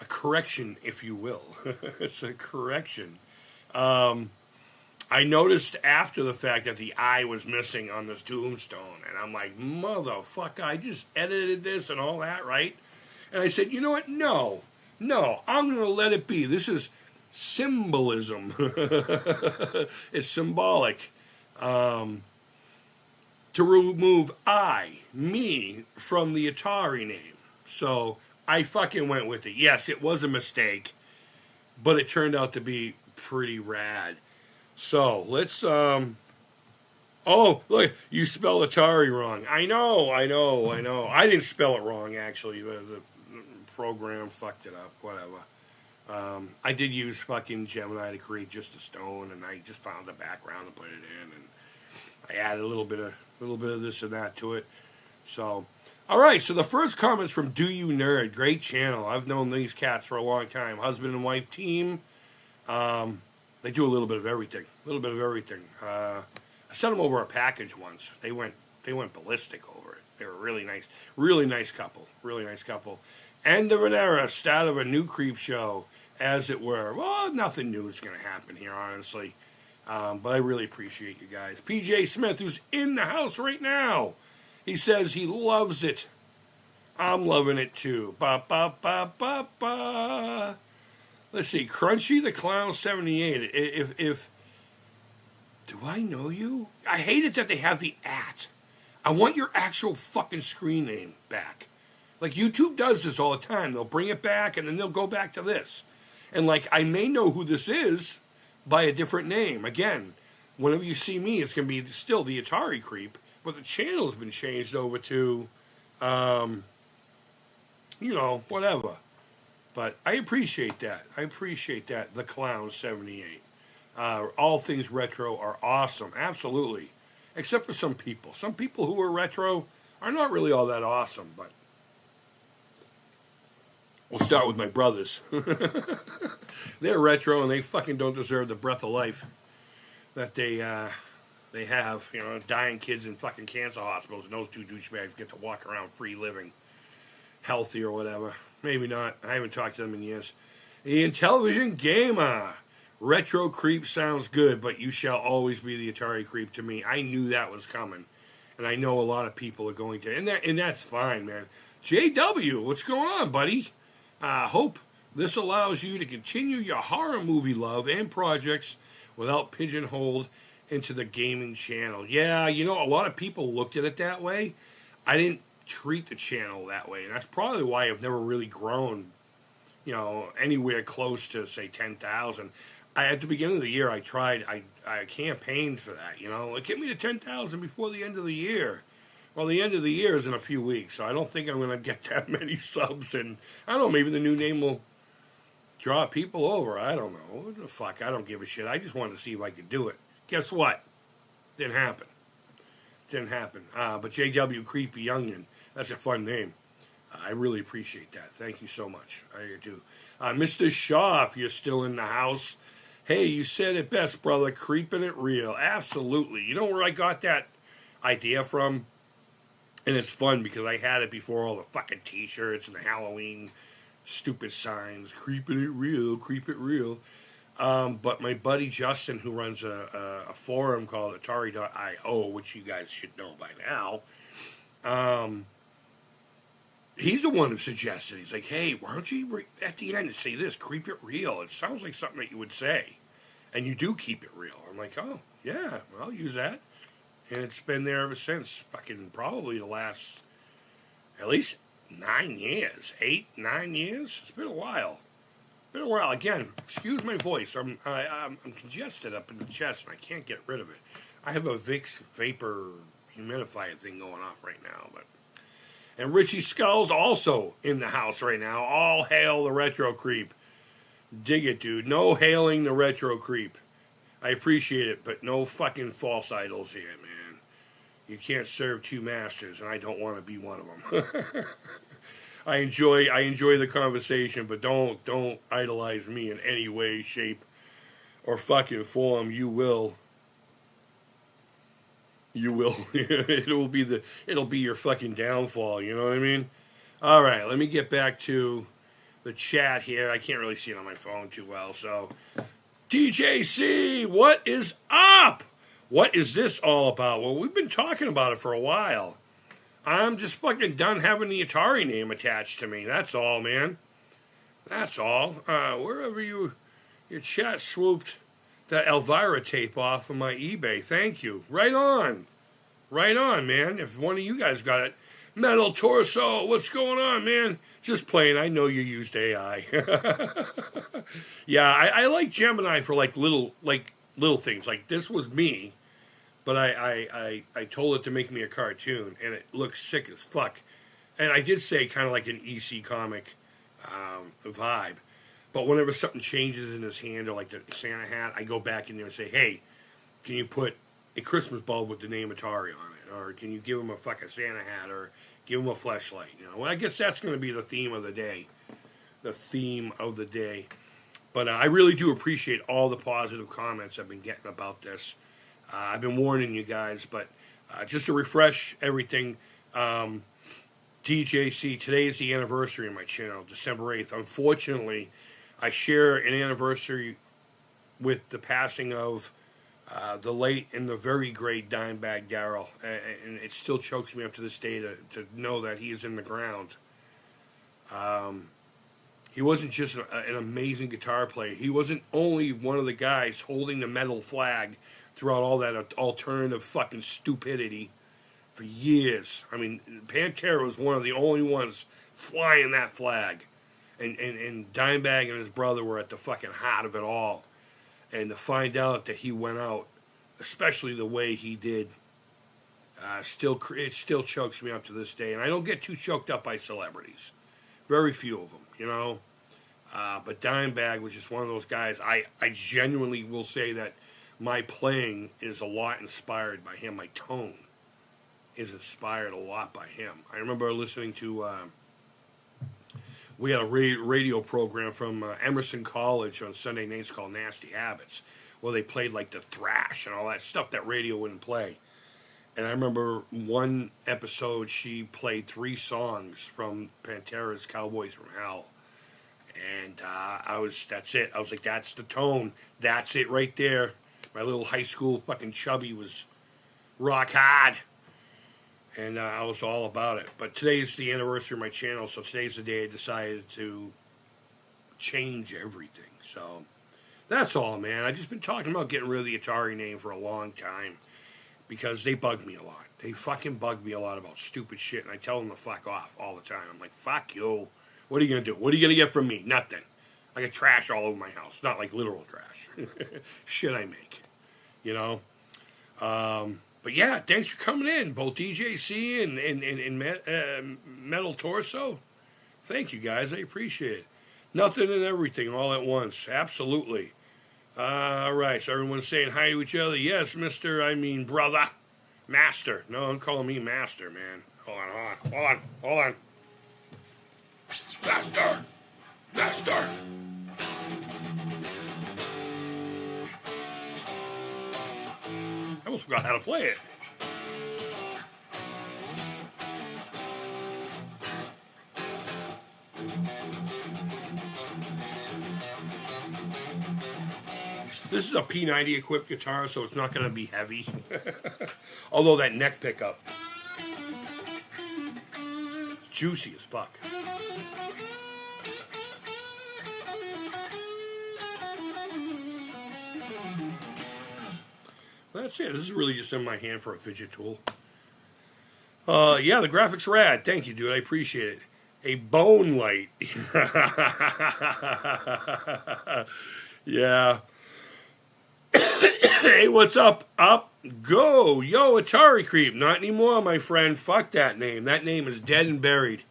correction, if you will. It's a correction. I noticed after the fact that the eye was missing on this tombstone, and I'm like, motherfucker, I just edited this and all that, right? And I said, you know what? No, I'm going to let it be. This is symbolism. It's symbolic. To remove me, from the Atari name. So I fucking went with it. Yes, it was a mistake, but it turned out to be pretty rad. So let's, oh, look, you spelled Atari wrong. I know. I didn't spell it wrong, actually. The program fucked it up, whatever. I did use fucking Gemini to create just a stone, and I just found the background and put it in, and I added a little bit of this and that to it. So, all right. So the first comment's from Do You Nerd. Great channel. I've known these cats for a long time. Husband and wife team. They do a little bit of everything. I sent them over a package once. They went ballistic over it. They were really nice couple. End of an era, start of a new creep show, as it were. Well, nothing new is going to happen here, honestly. But I really appreciate you guys. PJ Smith, who's in the house right now, he says he loves it. I'm loving it too. Ba ba ba ba ba. Let's see, Crunchy the Clown 78. If do I know you? I hate it that they have the @ I want your actual fucking screen name back. Like YouTube does this all the time. They'll bring it back and then they'll go back to this. And like I may know who this is by a different name. Again, whenever you see me, it's going to be still the Atari Creep, but the channel's been changed over to, whatever. But I appreciate that. The Clown 78. All things retro are awesome. Absolutely. Except for some people. Some people who are retro are not really all that awesome. But we'll start with my brothers. They're retro and they fucking don't deserve the breath of life that they have. Dying kids in fucking cancer hospitals. And those two douchebags get to walk around free living. Healthy or whatever. Maybe not. I haven't talked to them in years. The Intellivision Gamer. Retro Creep sounds good, but you shall always be the Atari Creep to me. I knew that was coming. And I know a lot of people are going to. And that's fine, man. JW, what's going on, buddy? Hope this allows you to continue your horror movie love and projects without pigeonholed into the gaming channel. Yeah, a lot of people looked at it that way. I didn't treat the channel that way, and that's probably why I've never really grown, anywhere close to say 10,000. At the beginning of the year, I campaigned for that. Get me to 10,000 before the end of the year. Well, the end of the year is in a few weeks, so I don't think I'm going to get that many subs. And I don't know, maybe the new name will draw people over. I don't know. What the fuck? I don't give a shit. I just wanted to see if I could do it. Guess what? Didn't happen. But JW Creepy Youngin, that's a fun name. I really appreciate that. Thank you so much. I do. Mr. Shaw, if you're still in the house, hey, you said it best, brother. Creeping it real. Absolutely. You know where I got that idea from? And it's fun because I had it before all the fucking t-shirts and the Halloween stupid signs. Creeping it real, creep it real. But my buddy Justin, who runs a forum called Atari.io, which you guys should know by now, he's the one who suggested. He's like, hey, why don't you, at the end, say this, creep it real. It sounds like something that you would say. And you do keep it real. I'm like, oh, yeah, well, I'll use that. And it's been there ever since. Fucking probably the last, at least 9 years. 8, 9 years. It's been a while. Been a while. Again, excuse my voice. I'm congested up in the chest, and I can't get rid of it. I have a Vicks vapor humidifier thing going off right now, but. And Richie Skull's also in the house right now. All hail the Retro Creep. Dig it, dude. No hailing the Retro Creep. I appreciate it, but no fucking false idols here, man. You can't serve two masters, and I don't want to be one of them. I enjoy the conversation, but don't idolize me in any way, shape, or fucking form. You will. It'll be your fucking downfall. You know what I mean? All right, let me get back to the chat here. I can't really see it on my phone too well, so. DJC, what is up? What is this all about? Well, we've been talking about it for a while. I'm just fucking done having the Atari name attached to me. That's all, man. That's all. Wherever your chat swooped that Elvira tape off of my eBay. Thank you. Right on. Right on, man. If one of you guys got it. Metal Torso, what's going on, man? Just playing. I know you used AI. Yeah, I like Gemini for like little things. Like this was me, but I told it to make me a cartoon, and it looks sick as fuck. And I did say kind of like an EC comic vibe. But whenever something changes in his hand, or like the Santa hat, I go back in there and say, hey, can you put a Christmas bulb with the name Atari on it? Or can you give him a fucking Santa hat, or give him a fleshlight? You know, well, I guess that's going to be the theme of the day. The theme of the day. But I really do appreciate all the positive comments I've been getting about this. I've been warning you guys, but just to refresh everything, DJC, today is the anniversary of my channel, December 8th. Unfortunately, I share an anniversary with the passing of the late and the very great Dimebag Darrell, and it still chokes me up to this day to know that he is in the ground. He wasn't just an amazing guitar player. He wasn't only one of the guys holding the metal flag throughout all that alternative fucking stupidity for years. I mean, Pantera was one of the only ones flying that flag. And Dimebag and his brother were at the fucking heart of it all. And to find out that he went out, especially the way he did, it still chokes me up to this day. And I don't get too choked up by celebrities. Very few of them, you know. But Dimebag was just one of those guys. I genuinely will say that my playing is a lot inspired by him. My tone is inspired a lot by him. I remember listening to... we had a radio program from Emerson College on Sunday nights called Nasty Habits, where they played like the thrash and all that stuff that radio wouldn't play. And I remember one episode she played 3 songs from Pantera's Cowboys from Hell. And that's it. I was like, that's the tone. That's it right there. My little high school fucking chubby was rock hard. And I was all about it. But today's the anniversary of my channel, so today's the day I decided to change everything. So that's all, man. I've just been talking about getting rid of the Atari name for a long time because they bug me a lot. They fucking bug me a lot about stupid shit, and I tell them to fuck off all the time. I'm like, fuck you. What are you going to do? What are you going to get from me? Nothing. I got trash all over my house. Not like literal trash. Shit I make. You know? But yeah, thanks for coming in, both DJC and Metal Torso. Thank you, guys. I appreciate it. Nothing and everything all at once. Absolutely. All right, so everyone's saying hi to each other. Yes, brother. Master. No, I'm calling me Master, man. Hold on. Master. I almost forgot how to play it. This is a P90 equipped guitar, so it's not going to be heavy. Although that neck pickup, juicy as fuck. That's it. This is really just in my hand for a fidget tool. Yeah, the graphics rad. Thank you, dude. I appreciate it. A bone light. Yeah. Hey, what's up? Up, go. Yo, Atari Creep. Not anymore, my friend. Fuck that name. That name is dead and buried.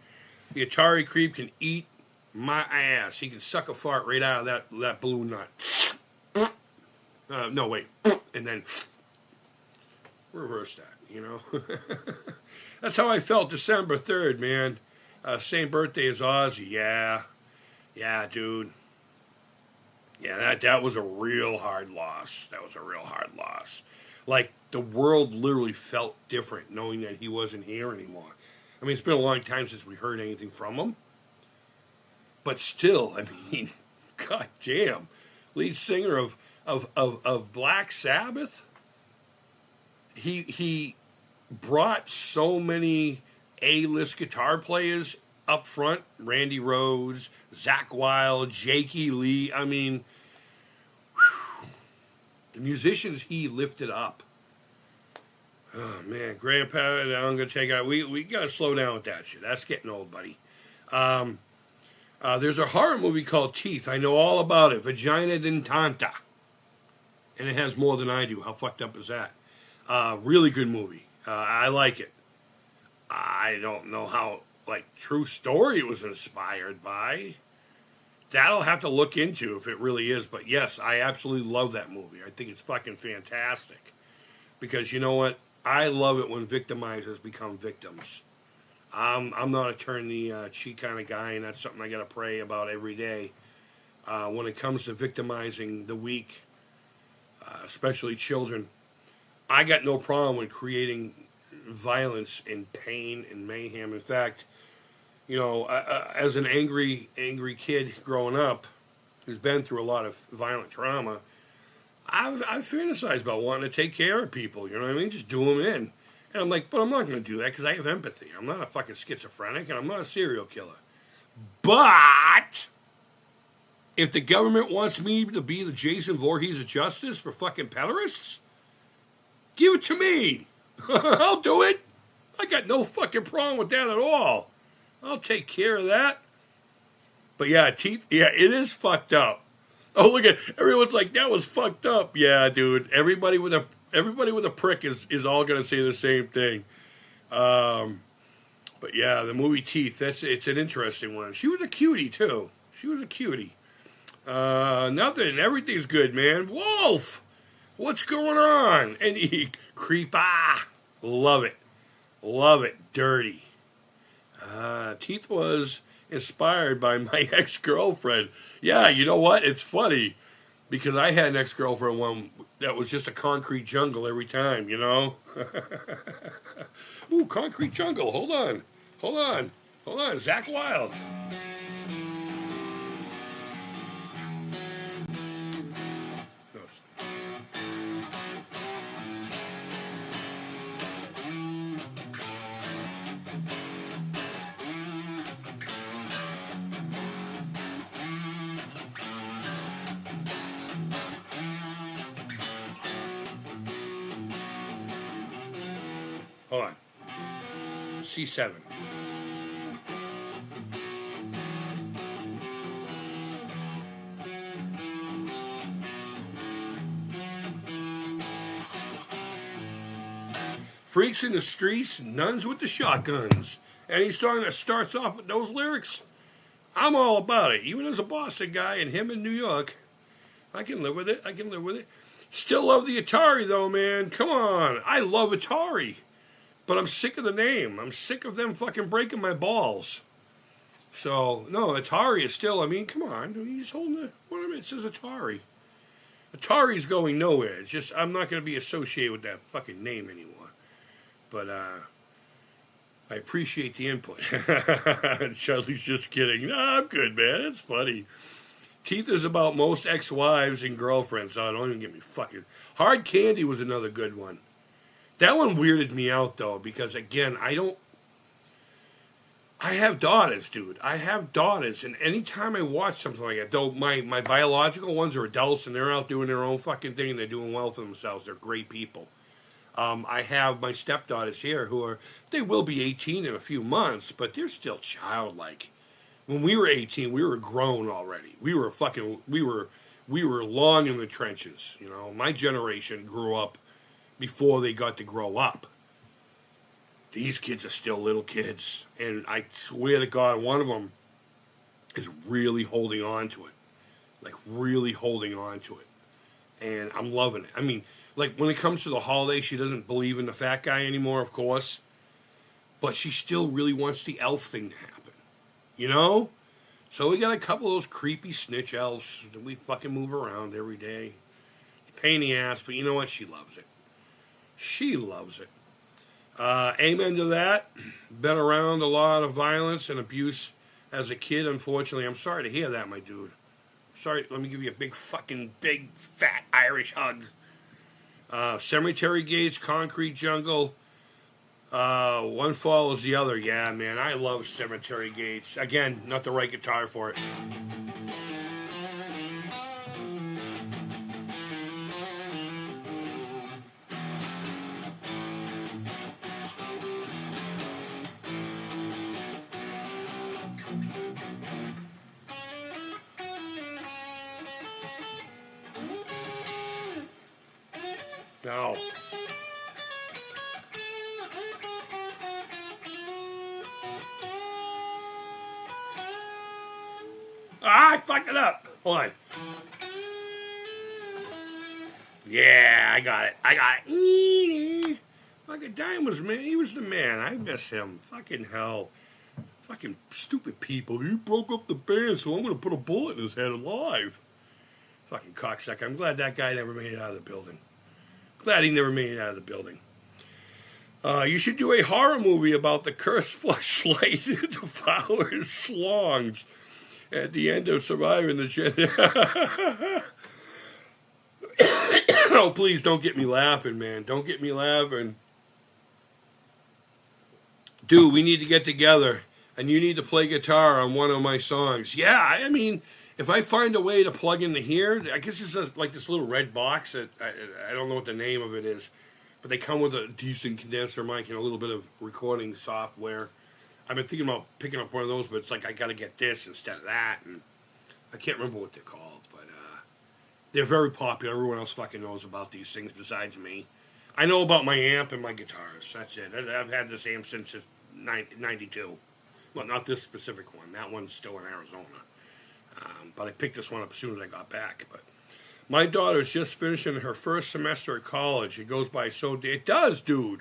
The Atari Creep can eat my ass. He can suck a fart right out of that balloon nut. No, wait. And then reverse that, you know? That's how I felt December 3rd, man. Same birthday as Ozzy. Yeah. Yeah, dude. Yeah, that was a real hard loss. That was a real hard loss. Like, the world literally felt different knowing that he wasn't here anymore. I mean, it's been a long time since we heard anything from him. But still, I mean, god damn. Lead singer of Black Sabbath? He brought so many A-list guitar players up front. Randy Rhoads, Zakk Wylde, Jakey Lee. I mean, whew, the musicians he lifted up. Oh, man. Grandpa, I'm going to take out. We got to slow down with that shit. That's getting old, buddy. There's a horror movie called Teeth. I know all about it. Vagina Dentata. And it has more than I do. How fucked up is that? Really good movie. I like it. I don't know how, like, true story it was inspired by. That'll have to look into if it really is. But yes, I absolutely love that movie. I think it's fucking fantastic. Because you know what? I love it when victimizers become victims. I'm not a turn the cheek kind of guy, and that's something I got to pray about every day. When it comes to victimizing the weak, especially children, I got no problem with creating violence and pain and mayhem. In fact, you know, as an angry kid growing up who's been through a lot of violent trauma, I've fantasized about wanting to take care of people, you know what I mean? Just do them in. And I'm like, but I'm not going to do that because I have empathy. I'm not a fucking schizophrenic and I'm not a serial killer. But if the government wants me to be the Jason Voorhees of justice for fucking pederasts, give it to me. I'll do it. I got no fucking problem with that at all. I'll take care of that. But yeah, Teeth, yeah, it is fucked up. Oh, look at everyone's like, that was fucked up. Yeah, dude. Everybody with a prick is all gonna say the same thing. But yeah, the movie Teeth, it's an interesting one. She was a cutie too. She was a cutie. Nothing. Everything's good, man. Wolf, what's going on? And Creep. Love it. Love it. Dirty. Teeth was inspired by my ex-girlfriend. Yeah, you know what? It's funny because I had an ex-girlfriend one that was just a concrete jungle every time, you know? Ooh, concrete jungle. Hold on. Zakk Wylde. Hold on. C7. Freaks in the streets, nuns with the shotguns. Any song that starts off with those lyrics, I'm all about it. Even as a Boston guy and him in New York, I can live with it. Still love the Atari though, man. Come on. I love Atari. But I'm sick of the name. I'm sick of them fucking breaking my balls. So, no, Atari is still, I mean, come on. He's holding the, what it says Atari. Atari's going nowhere. It's just, I'm not going to be associated with that fucking name anymore. But, I appreciate the input. Charlie's just kidding. No, I'm good, man. It's funny. Teeth is about most ex-wives and girlfriends. Oh, don't even get me fucking... Hard Candy was another good one. That one weirded me out, though, because, again, I have daughters, dude. I have daughters, and anytime I watch something like that, though my biological ones are adults, and they're out doing their own fucking thing, and they're doing well for themselves. They're great people. I have my stepdaughters here they will be 18 in a few months, but they're still childlike. When we were 18, we were grown already. We were long in the trenches. You know, my generation grew up before they got to grow up. These kids are still little kids, and I swear to God, one of them is really holding on to it, like really holding on to it, and I'm loving it. I mean, like when it comes to the holiday, she doesn't believe in the fat guy anymore, of course, but she still really wants the elf thing to happen, you know? So we got a couple of those creepy snitch elves that we fucking move around every day. Pain in the ass, but you know what? She loves it. She loves it. Amen to that. Been around a lot of violence and abuse as a kid, unfortunately. I'm sorry to hear that, my dude. Sorry, let me give you a big fat Irish hug. Cemetery gates, concrete jungle. One follows the other. Yeah, man, I love cemetery gates. Again, not the right guitar for it. No. I fucked it up. Hold on. Yeah, I got it. Fucking Dime was man. He was the man. I miss him. Fucking hell. Fucking stupid people. He broke up the band, so I'm gonna put a bullet in his head alive. Fucking cocksucker. I'm glad that guy never made it out of the building. Glad he never made it out of the building. You should do a horror movie about the cursed fleshlight that devours slongs at the end of surviving the Oh, please don't get me laughing, man. Don't get me laughing. Dude, we need to get together, and you need to play guitar on one of my songs. Yeah, I mean, if I find a way to plug into here, I guess it's like this little red box that I don't know what the name of it is, but they come with a decent condenser mic and a little bit of recording software. I've been thinking about picking up one of those, but it's like I got to get this instead of that, and I can't remember what they're called, but they're very popular. Everyone else fucking knows about these things besides me. I know about my amp and my guitars. That's it. I've had this amp since 92. Well, not this specific one. That one's still in Arizona. But I picked this one up as soon as I got back. But my daughter's just finishing her first semester at college. It goes by so... It does, dude.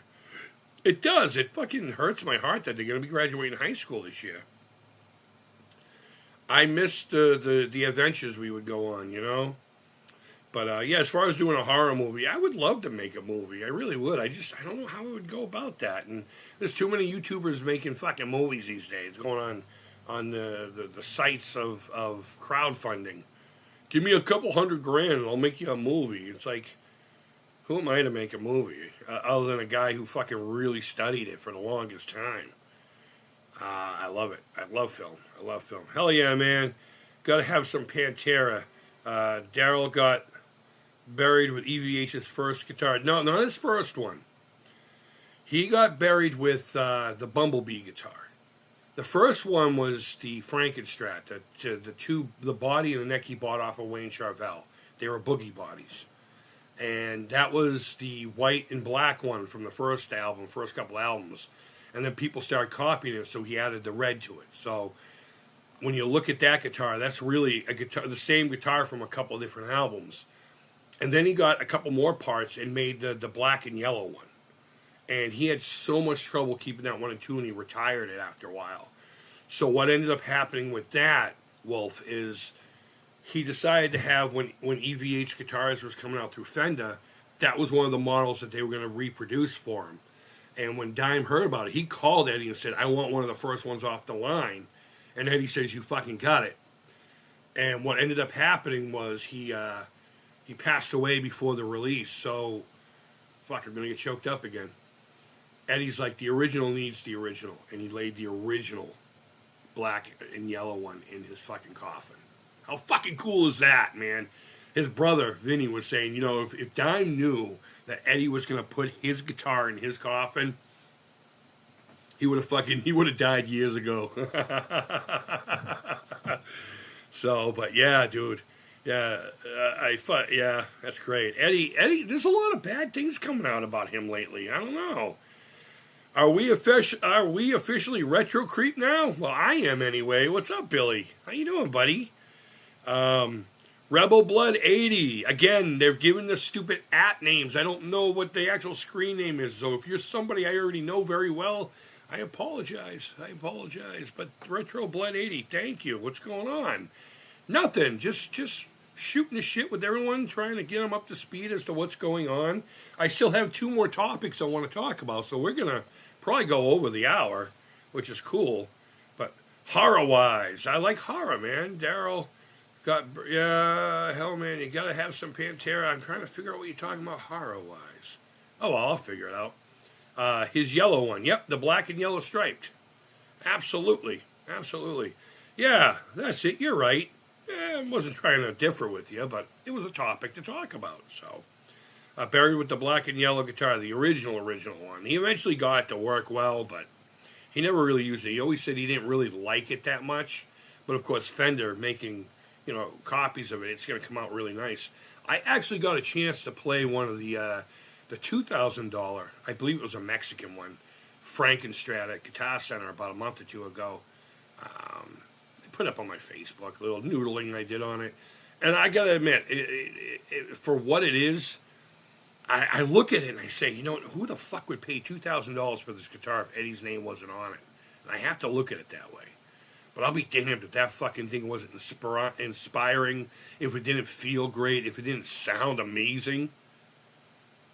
It does. It fucking hurts my heart that they're going to be graduating high school this year. I missed the adventures we would go on, you know? But, yeah, as far as doing a horror movie, I would love to make a movie. I really would. I don't know how I would go about that. And there's too many YouTubers making fucking movies these days going on the sites of crowdfunding. Give me a couple $100,000 and I'll make you a movie. It's like, who am I to make a movie? Other than a guy who fucking really studied it for the longest time. I love it. I love film. Hell yeah, man. Gotta have some Pantera. Daryl got buried with EVH's first guitar. No, not his first one. He got buried with the Bumblebee guitar. The first one was the Frankenstrat, the body and the neck he bought off of Wayne Charvel. They were boogie bodies. And that was the white and black one from the first couple albums. And then people started copying it, so he added the red to it. So when you look at that guitar, that's really the same guitar from a couple of different albums. And then he got a couple more parts and made the black and yellow one. And he had so much trouble keeping that one in tune, he retired it after a while. So what ended up happening with that, Wolf, is he decided to have, when EVH guitars was coming out through Fender, that was one of the models that they were going to reproduce for him. And when Dime heard about it, he called Eddie and said, I want one of the first ones off the line. And Eddie says, you fucking got it. And what ended up happening was he passed away before the release. So, fuck, I'm going to get choked up again. Eddie's like, the original needs the original. And he laid the original black and yellow one in his fucking coffin. How fucking cool is that, man? his brother Vinny was saying, you know, if Dime knew that Eddie was going to put his guitar in his coffin, he would have died years ago. So, but yeah, dude. Yeah, yeah, that's great. Eddie, there's a lot of bad things coming out about him lately. I don't know. Are we officially retro creep now? Well, I am anyway. What's up, Billy? How you doing, buddy? Rebel Blood 80. Again, they're giving the stupid names. I don't know what the actual screen name is. So if you're somebody I already know very well, I apologize. But Retro Blood 80, thank you. What's going on? Nothing. Just shooting the shit with everyone, trying to get them up to speed as to what's going on. I still have 2 more topics I want to talk about, so we're going to probably go over the hour, which is cool. But horror-wise, I like horror, man. Daryl hell, man, you got to have some Pantera. I'm trying to figure out what you're talking about horror-wise. Oh, well, I'll figure it out. His yellow one. Yep, the black and yellow striped. Absolutely. Yeah, that's it. You're right. I wasn't trying to differ with you, but it was a topic to talk about. So, buried with the black and yellow guitar, the original one. He eventually got it to work well, but he never really used it. He always said he didn't really like it that much. But of course, Fender making, copies of it, it's going to come out really nice. I actually got a chance to play one of the $2,000, I believe it was a Mexican one, Frankenstrat at Guitar Center about a month or 2 ago. Put up on my Facebook, a little noodling I did on it. And I got to admit, for what it is, I look at it and I say, who the fuck would pay $2,000 for this guitar if Eddie's name wasn't on it? And I have to look at it that way. But I'll be damned if that fucking thing wasn't inspiring, if it didn't feel great, if it didn't sound amazing.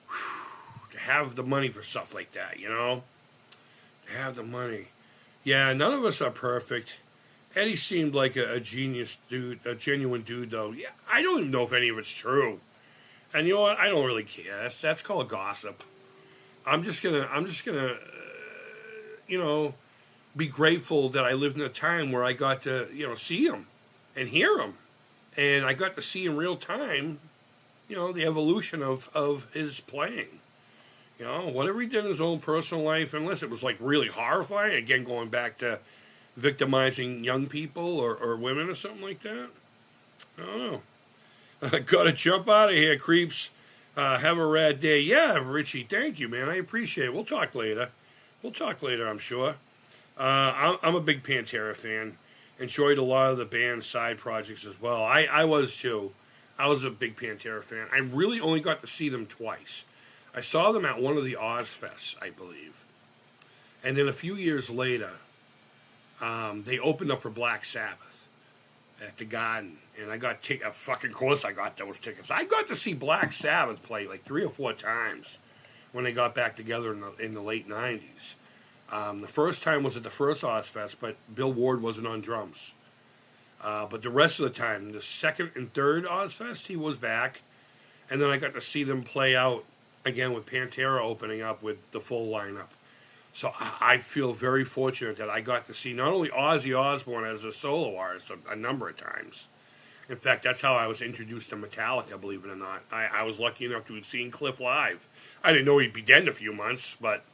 Whew, to have the money for stuff like that, To have the money. Yeah, none of us are perfect. Eddie seemed like a genius dude, a genuine dude, though. Yeah, I don't even know if any of it's true. And you know what? I don't really care. That's called gossip. I'm just gonna, be grateful that I lived in a time where I got to, see him and hear him, and I got to see in real time, the evolution of his playing. Whatever he did in his own personal life, unless it was like really horrifying. Again, going back to victimizing young people or women or something like that. I don't know. Gotta jump out of here, creeps. Have a rad day. Yeah, Richie, thank you, man. I appreciate it. We'll talk later, I'm sure. I'm a big Pantera fan. Enjoyed a lot of the band's side projects as well. I was too. I was a big Pantera fan. I really only got to see them twice. I saw them at one of the Ozfests, I believe. And then a few years later, they opened up for Black Sabbath at the Garden, and I got tickets. Fucking course, I got those tickets. I got to see Black Sabbath play like 3 or 4 times when they got back together in the late '90s. The first time was at the first Ozfest, but Bill Ward wasn't on drums. But the rest of the time, the second and third Ozfest, he was back, and then I got to see them play out again with Pantera opening up with the full lineup. So I feel very fortunate that I got to see not only Ozzy Osbourne as a solo artist a number of times. In fact, that's how I was introduced to Metallica, believe it or not. I was lucky enough to have seen Cliff live. I didn't know he'd be dead in a few months, but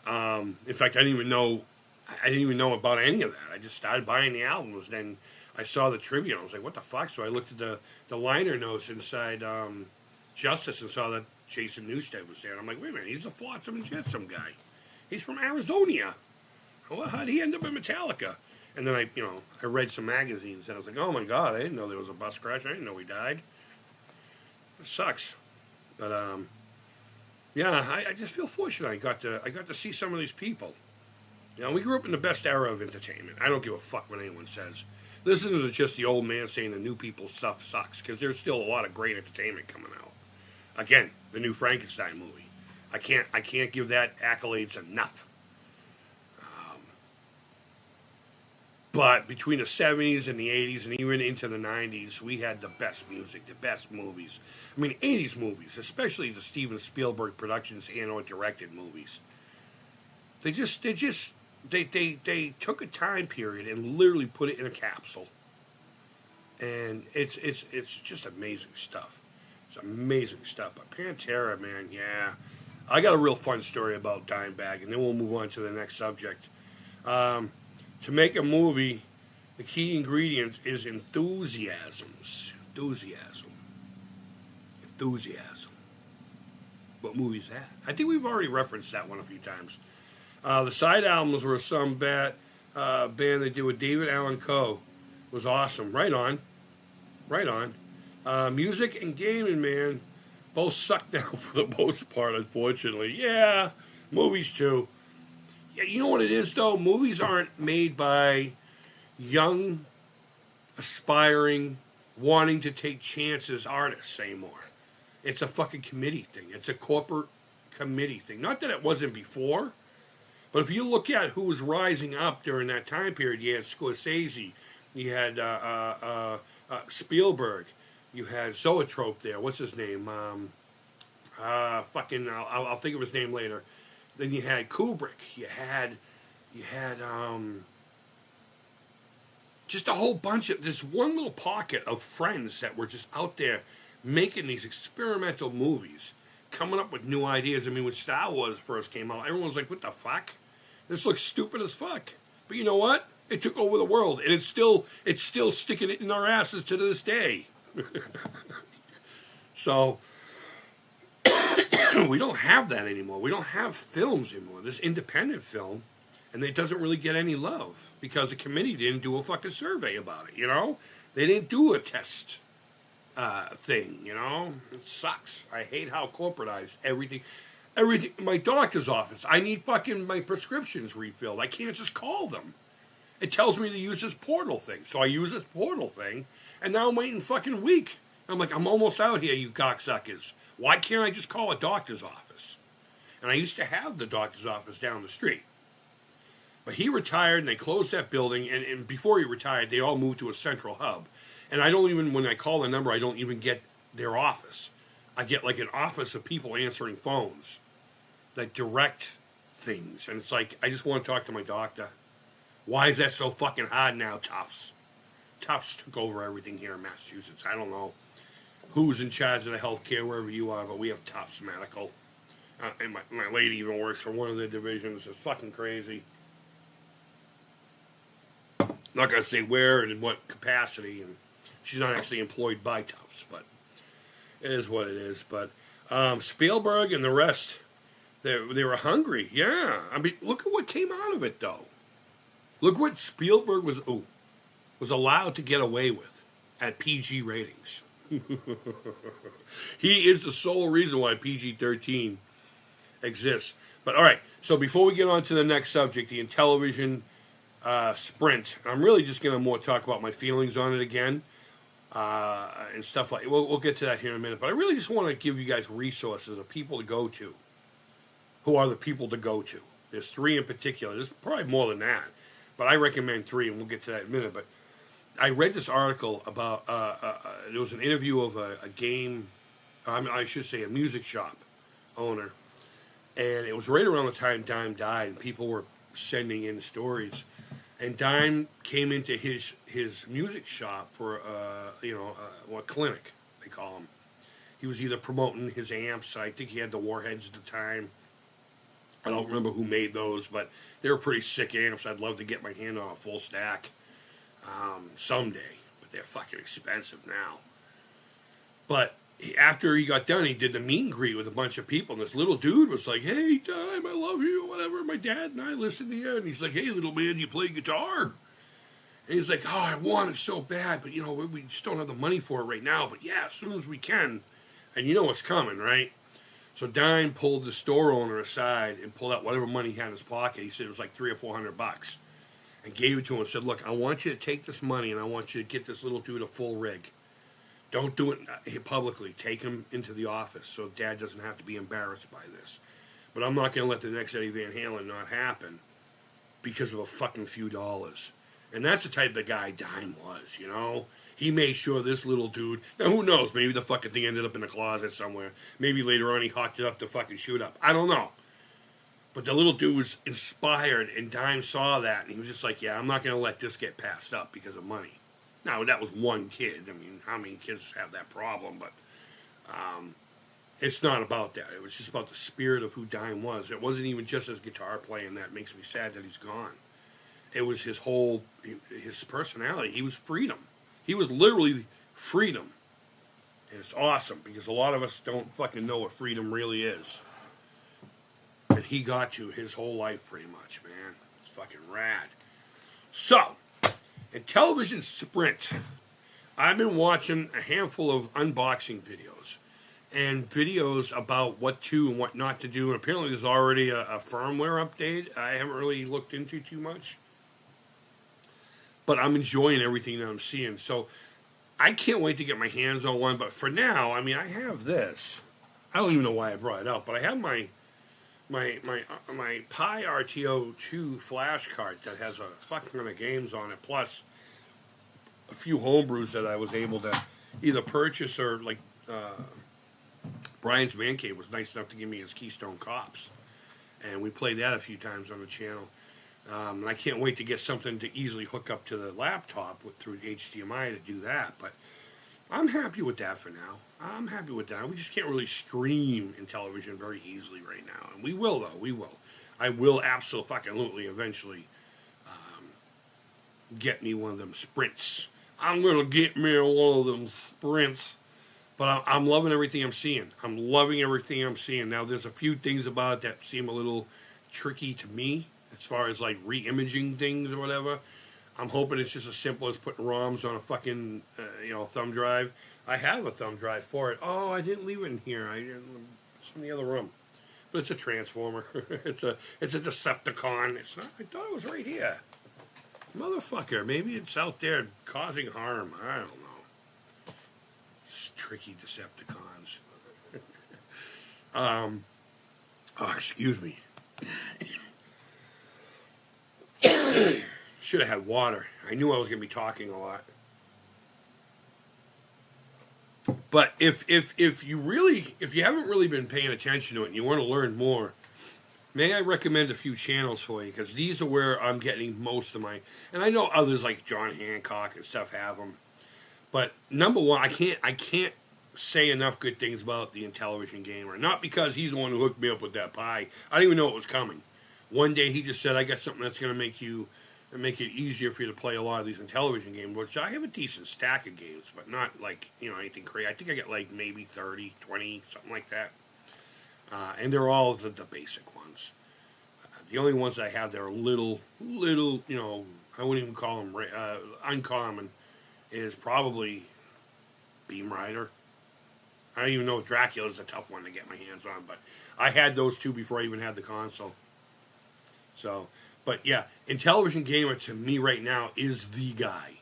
in fact, I didn't even know about any of that. I just started buying the albums. Then I saw the tribute. I was like, what the fuck? So I looked at the liner notes inside Justice and saw that Jason Newsted was there. And I'm like, wait a minute, he's a Flotsam and Jetsam guy. He's from Arizona. Well, how'd he end up in Metallica? And then I read some magazines and I was like, oh my God, I didn't know there was a bus crash. I didn't know he died. It sucks. But yeah, I just feel fortunate. I got to see some of these people. We grew up in the best era of entertainment. I don't give a fuck what anyone says. This isn't just the old man saying the new people's stuff sucks, because there's still a lot of great entertainment coming out. Again, the new Frankenstein movie. I can't give that accolades enough. But between the 70s and the 80s and even into the 90s, we had the best music, the best movies. I mean, 80s movies, especially the Steven Spielberg productions and or directed movies. They took a time period and literally put it in a capsule. And it's just amazing stuff. It's amazing stuff. But Pantera, man, yeah. I got a real fun story about Dimebag, and then we'll move on to the next subject. To make a movie, the key ingredient is enthusiasms. Enthusiasm. What movie's that? I think we've already referenced that one a few times. The side albums were some band they did with David Allan Coe. Was awesome. Right on. Music and gaming, man, both suck now for the most part, unfortunately. Yeah, movies too. Yeah, you know what it is, though? Movies aren't made by young, aspiring, wanting to take chances artists anymore. It's a fucking committee thing. It's a corporate committee thing. Not that it wasn't before, but if you look at who was rising up during that time period, you had Scorsese, you had Spielberg, you had Zoetrope there. What's his name? I'll think of his name later. Then you had Kubrick. You had just a whole bunch of this one little pocket of friends that were just out there making these experimental movies, coming up with new ideas. I mean, when Star Wars first came out, everyone was like, "What the fuck? This looks stupid as fuck." But you know what? It took over the world, and it's still sticking it in our asses to this day. So we don't have that anymore. We don't have films anymore. This independent film, and it doesn't really get any love because the committee didn't do a fucking survey about it. You know, they didn't do a test thing. You know, it sucks. I hate how corporatized everything. My doctor's office. I need fucking my prescriptions refilled. I can't just call them. It tells me to use this portal thing. So I use this portal thing, and now I'm waiting fucking a week. I'm like, I'm almost out here, you cocksuckers. Why can't I just call a doctor's office? And I used to have the doctor's office down the street. But he retired, and they closed that building, and before he retired, they all moved to a central hub. And I don't even, when I call the number, I don't even get their office. I get like an office of people answering phones that direct things. And it's like, I just want to talk to my doctor. Why is that so fucking hard now, Tufts? Tufts took over everything here in Massachusetts. I don't know who's in charge of the healthcare wherever you are, but we have Tufts Medical. And my lady even works for one of the divisions. It's fucking crazy. Not going to say where and in what capacity, and she's not actually employed by Tufts, but it is what it is. But Spielberg and the rest, they were hungry. Yeah. I mean, look at what came out of it, though. Look what Spielberg was allowed to get away with at PG ratings. He is the sole reason why PG-13 exists. But all right, so before we get on to the next subject, the Intellivision Sprint, I'm really just going to more talk about my feelings on it again and stuff like. We'll get to that here in a minute. But I really just want to give you guys resources of people to go to. Who are the people to go to? There's 3 in particular. There's probably more than that. But I recommend 3, and we'll get to that in a minute. But I read this article about, there was an interview of a game, I should say a music shop owner. And it was right around the time Dime died, and people were sending in stories. And Dime came into his music shop for, a clinic, they call them. He was either promoting his amps. I think he had the Warheads at the time. I don't remember who made those, but they were pretty sick amps. I'd love to get my hand on a full stack someday, but they're fucking expensive now. But after he got done, he did the meet and greet with a bunch of people, and this little dude was like, "Hey, Dime, I love you, whatever. My dad and I listen to you." And he's like, "Hey, little man, you play guitar?" And he's like, "Oh, I want it so bad, but, we just don't have the money for it right now. But, yeah, as soon as we can." And you know what's coming, right? So Dime pulled the store owner aside and pulled out whatever money he had in his pocket. He said it was like $300 or $400, and gave it to him and said, "Look, I want you to take this money and I want you to get this little dude a full rig. Don't do it publicly. Take him into the office so Dad doesn't have to be embarrassed by this. But I'm not going to let the next Eddie Van Halen not happen because of a fucking few dollars." And that's the type of guy Dime was, He made sure this little dude, now who knows, maybe the fucking thing ended up in a closet somewhere. Maybe later on he hawked it up to fucking shoot up. I don't know. But the little dude was inspired, and Dime saw that, and he was just like, "Yeah, I'm not going to let this get passed up because of money." Now, that was one kid. I mean, how many kids have that problem? But it's not about that. It was just about the spirit of who Dime was. It wasn't even just his guitar playing that makes me sad that he's gone. It was his personality. He was freedom. He was literally freedom. And it's awesome because a lot of us don't fucking know what freedom really is. And he got you his whole life pretty much, man. It's fucking rad. So, in television sprint, I've been watching a handful of unboxing videos and videos about what to and what not to do. And apparently there's already a firmware update I haven't really looked into too much. But I'm enjoying everything that I'm seeing. So I can't wait to get my hands on one. But for now, I mean, I have this. I don't even know why I brought it up, but I have my Pi RTO 2 flash card that has a fuck ton of games on it, plus a few homebrews that I was able to either purchase or, like, Brian's Man Cave was nice enough to give me his Keystone Cops. And we played that a few times on the channel. And I can't wait to get something to easily hook up to the laptop through HDMI to do that. But I'm happy with that for now. I'm happy with that. We just can't really stream in television very easily right now. And we will, though. We will. I will absolutely eventually get me one of them sprints. I'm going to get me one of them sprints. But I'm loving everything I'm seeing. I'm loving everything I'm seeing. Now, there's a few things about it that seem a little tricky to me as far as, like, re-imaging things or whatever. I'm hoping it's just as simple as putting ROMs on a fucking, thumb drive. I have a thumb drive for it. Oh, I didn't leave it in here. It's in the other room. But it's a transformer. it's a Decepticon. It's not. I thought it was right here. Motherfucker. Maybe it's out there causing harm. I don't know. It's tricky Decepticons. Excuse me. Should have had water. I knew I was going to be talking a lot. But if you haven't really been paying attention to it and you want to learn more, may I recommend a few channels for you, because these are where I'm getting most of my, and I know others like John Hancock and stuff have them, but number one, I can't say enough good things about the Intellivision Gamer. Not because he's the one who hooked me up with that Pi. I didn't even know it was coming. One day he just said, I got something that's going to make it easier for you to play a lot of these Intellivision games, which I have a decent stack of games, but not like, anything crazy. I think I get like maybe 30, 20, something like that. And they're all the basic ones. The only ones I have that are little, I wouldn't even call them uncommon, is probably Beam Rider. I don't even know if Dracula's a tough one to get my hands on, but I had those two before I even had the console. So, but yeah, Intellivision Gamer to me right now is the guy.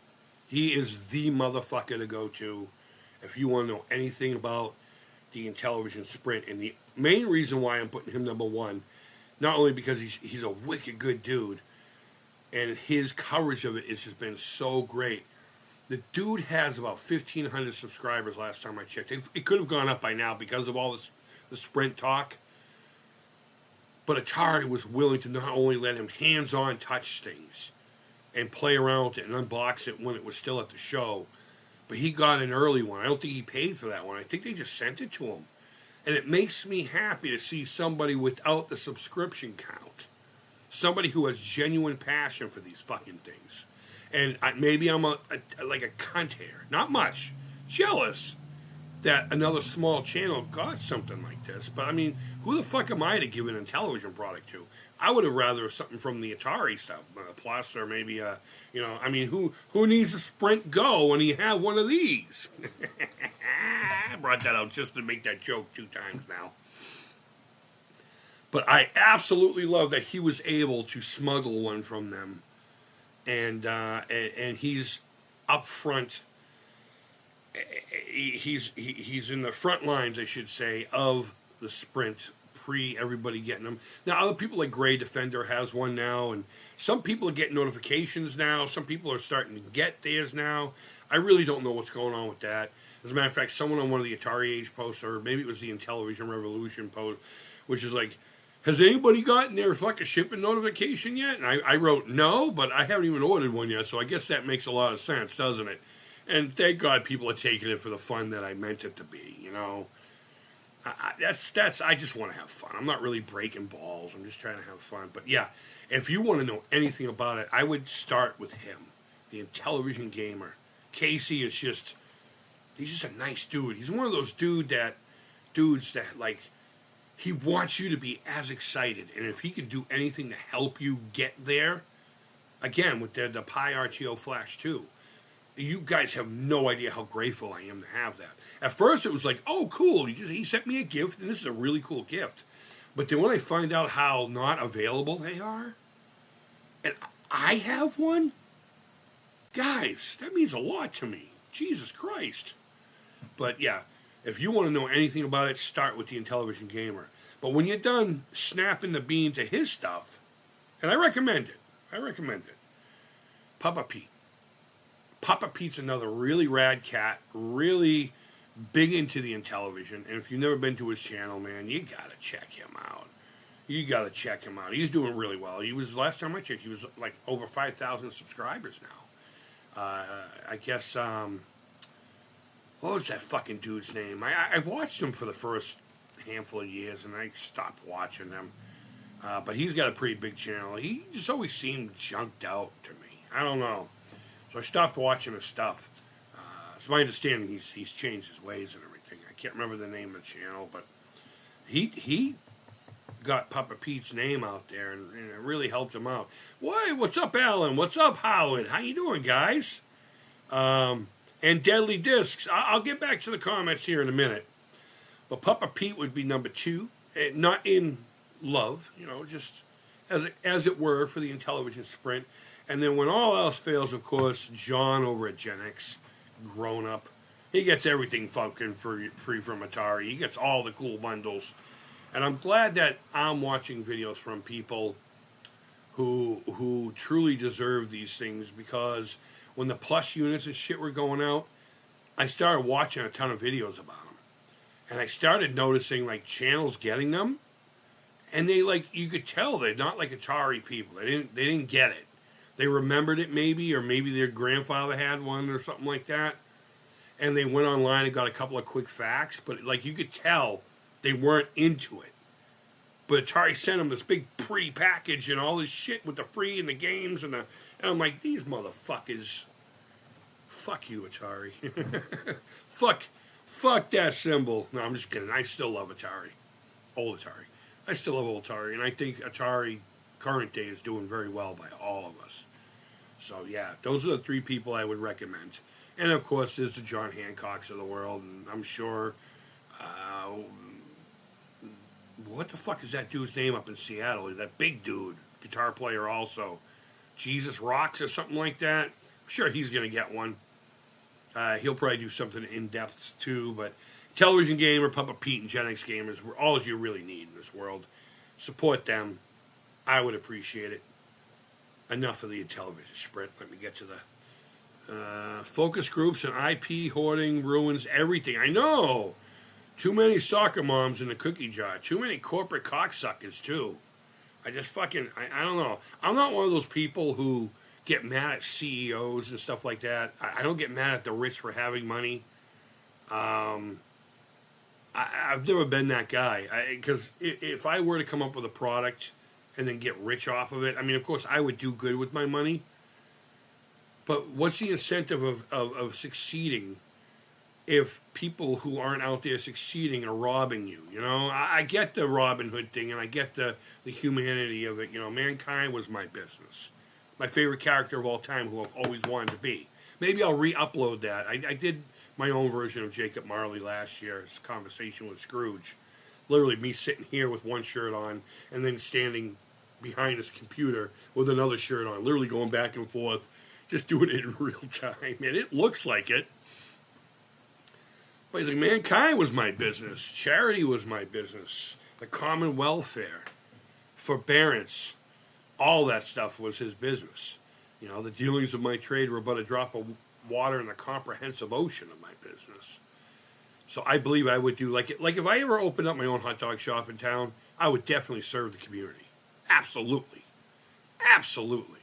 He is the motherfucker to go to if you want to know anything about the Intellivision Sprint. And the main reason why I'm putting him number one, not only because he's a wicked good dude, and his coverage of it has just been so great. The dude has about 1,500 subscribers last time I checked. It could have gone up by now because of all the Sprint talk. But Atari was willing to not only let him hands-on touch things and play around with it and unbox it when it was still at the show, but he got an early one. I don't think he paid for that one. I think they just sent it to him. And it makes me happy to see somebody without the subscription count. Somebody who has genuine passion for these fucking things. And maybe I'm like a cunt here. Not much. Jealous that another small channel got something like this. But, I mean, who the fuck am I to give an Intellivision product to? I would have rather something from the Atari stuff, Plus, or maybe, who needs a Sprint Go when you have one of these? I brought that out just to make that joke 2 times now. But I absolutely love that he was able to smuggle one from them. And he's up front. He's in the front lines, I should say, of the Sprint pre everybody getting them. Now, other people like Gray Defender has one now, and some people are getting notifications now. Some people are starting to get theirs now. I really don't know what's going on with that. As a matter of fact, someone on one of the Atari Age posts, or maybe it was the Intellivision Revolution post, which is like, has anybody gotten their fucking shipping notification yet? And I wrote no, but I haven't even ordered one yet, so I guess that makes a lot of sense, doesn't it? And thank God people are taking it for the fun that I meant it to be, you know. I just want to have fun. I'm not really breaking balls. I'm just trying to have fun. But yeah, if you want to know anything about it, I would start with him, the Intellivision Gamer. Casey is he's just a nice dude. He's one of those dudes that like, he wants you to be as excited. And if he can do anything to help you get there, again, with the Pi RTO Flash 2, you guys have no idea how grateful I am to have that. At first, it was like, oh, cool. He sent me a gift, and this is a really cool gift. But then when I find out how not available they are, and I have one, guys, that means a lot to me. Jesus Christ. But yeah, if you want to know anything about it, start with the Intellivision Gamer. But when you're done snapping the bean to his stuff, and I recommend it, Papa Pete. Papa Pete's another really rad cat, really big into the Intellivision. And if you've never been to his channel, man, you got to check him out. He's doing really well. Last time I checked, he was like over 5,000 subscribers now. I guess, what was that fucking dude's name? I watched him for the first handful of years, and I stopped watching him. But he's got a pretty big channel. He just always seemed junked out to me. I don't know. So I stopped watching his stuff. It's my understanding he's changed his ways and everything. I can't remember the name of the channel, but he got Papa Pete's name out there, and it really helped him out. Why? What's up, Alan? What's up, Howard? How you doing, guys? And Deadly Discs. I'll get back to the comments here in a minute. But Papa Pete would be number 2. Not in love, you know, just as it were for the Intellivision Sprint. And then when all else fails, of course, John over at Gen X, grown up. He gets everything fucking free from Atari. He gets all the cool bundles. And I'm glad that I'm watching videos from people who truly deserve these things, because when the plus units and shit were going out, I started watching a ton of videos about them. And I started noticing, like, channels getting them. And they, like, you could tell they're not like Atari people. They didn't get it. They remembered it maybe, or maybe their grandfather had one or something like that. And they went online and got a couple of quick facts. But, like, you could tell they weren't into it. But Atari sent them this big pre-package and all this shit with the free and the games. And I'm like, these motherfuckers. Fuck you, Atari. Fuck that symbol. No, I'm just kidding. I still love Atari. Old Atari. I still love old Atari. And I think Atari current day is doing very well by all of us. So yeah, those are the 3 people I would recommend. And of course, there's the John Hancocks of the world, and I'm sure, what the fuck is that dude's name up in Seattle? That big dude, guitar player also. Jesus Rocks or something like that. I'm sure he's going to get one. He'll probably do something in depth too, but Television Gamer, Papa Pete, and Gen X Gamers were all you really need in this world. Support them. I would appreciate it. Enough of the Intellivision Sprint. Let me get to the focus groups and IP hoarding ruins everything. I know. Too many soccer moms in the cookie jar. Too many corporate cocksuckers too. I just fucking, I don't know. I'm not one of those people who get mad at CEOs and stuff like that. I don't get mad at the rich for having money. I've never been that guy. Because if I were to come up with a product and then get rich off of it, I mean, of course, I would do good with my money. But what's the incentive of succeeding if people who aren't out there succeeding are robbing you? You know, I get the Robin Hood thing, and I get the humanity of it. You know, Mankind was my business. My favorite character of all time, who I've always wanted to be. Maybe I'll re-upload that. I did my own version of Jacob Marley last year. It's a conversation with Scrooge. Literally me sitting here with one shirt on and then standing behind his computer with another shirt on. Literally going back and forth, just doing it in real time. And it looks like it. But he's like, Mankind was my business. Charity was my business. The common welfare. Forbearance. All that stuff was his business. You know, the dealings of my trade were but a drop of water in the comprehensive ocean of my business. So I believe I would do, like if I ever opened up my own hot dog shop in town, I would definitely serve the community. Absolutely. Absolutely.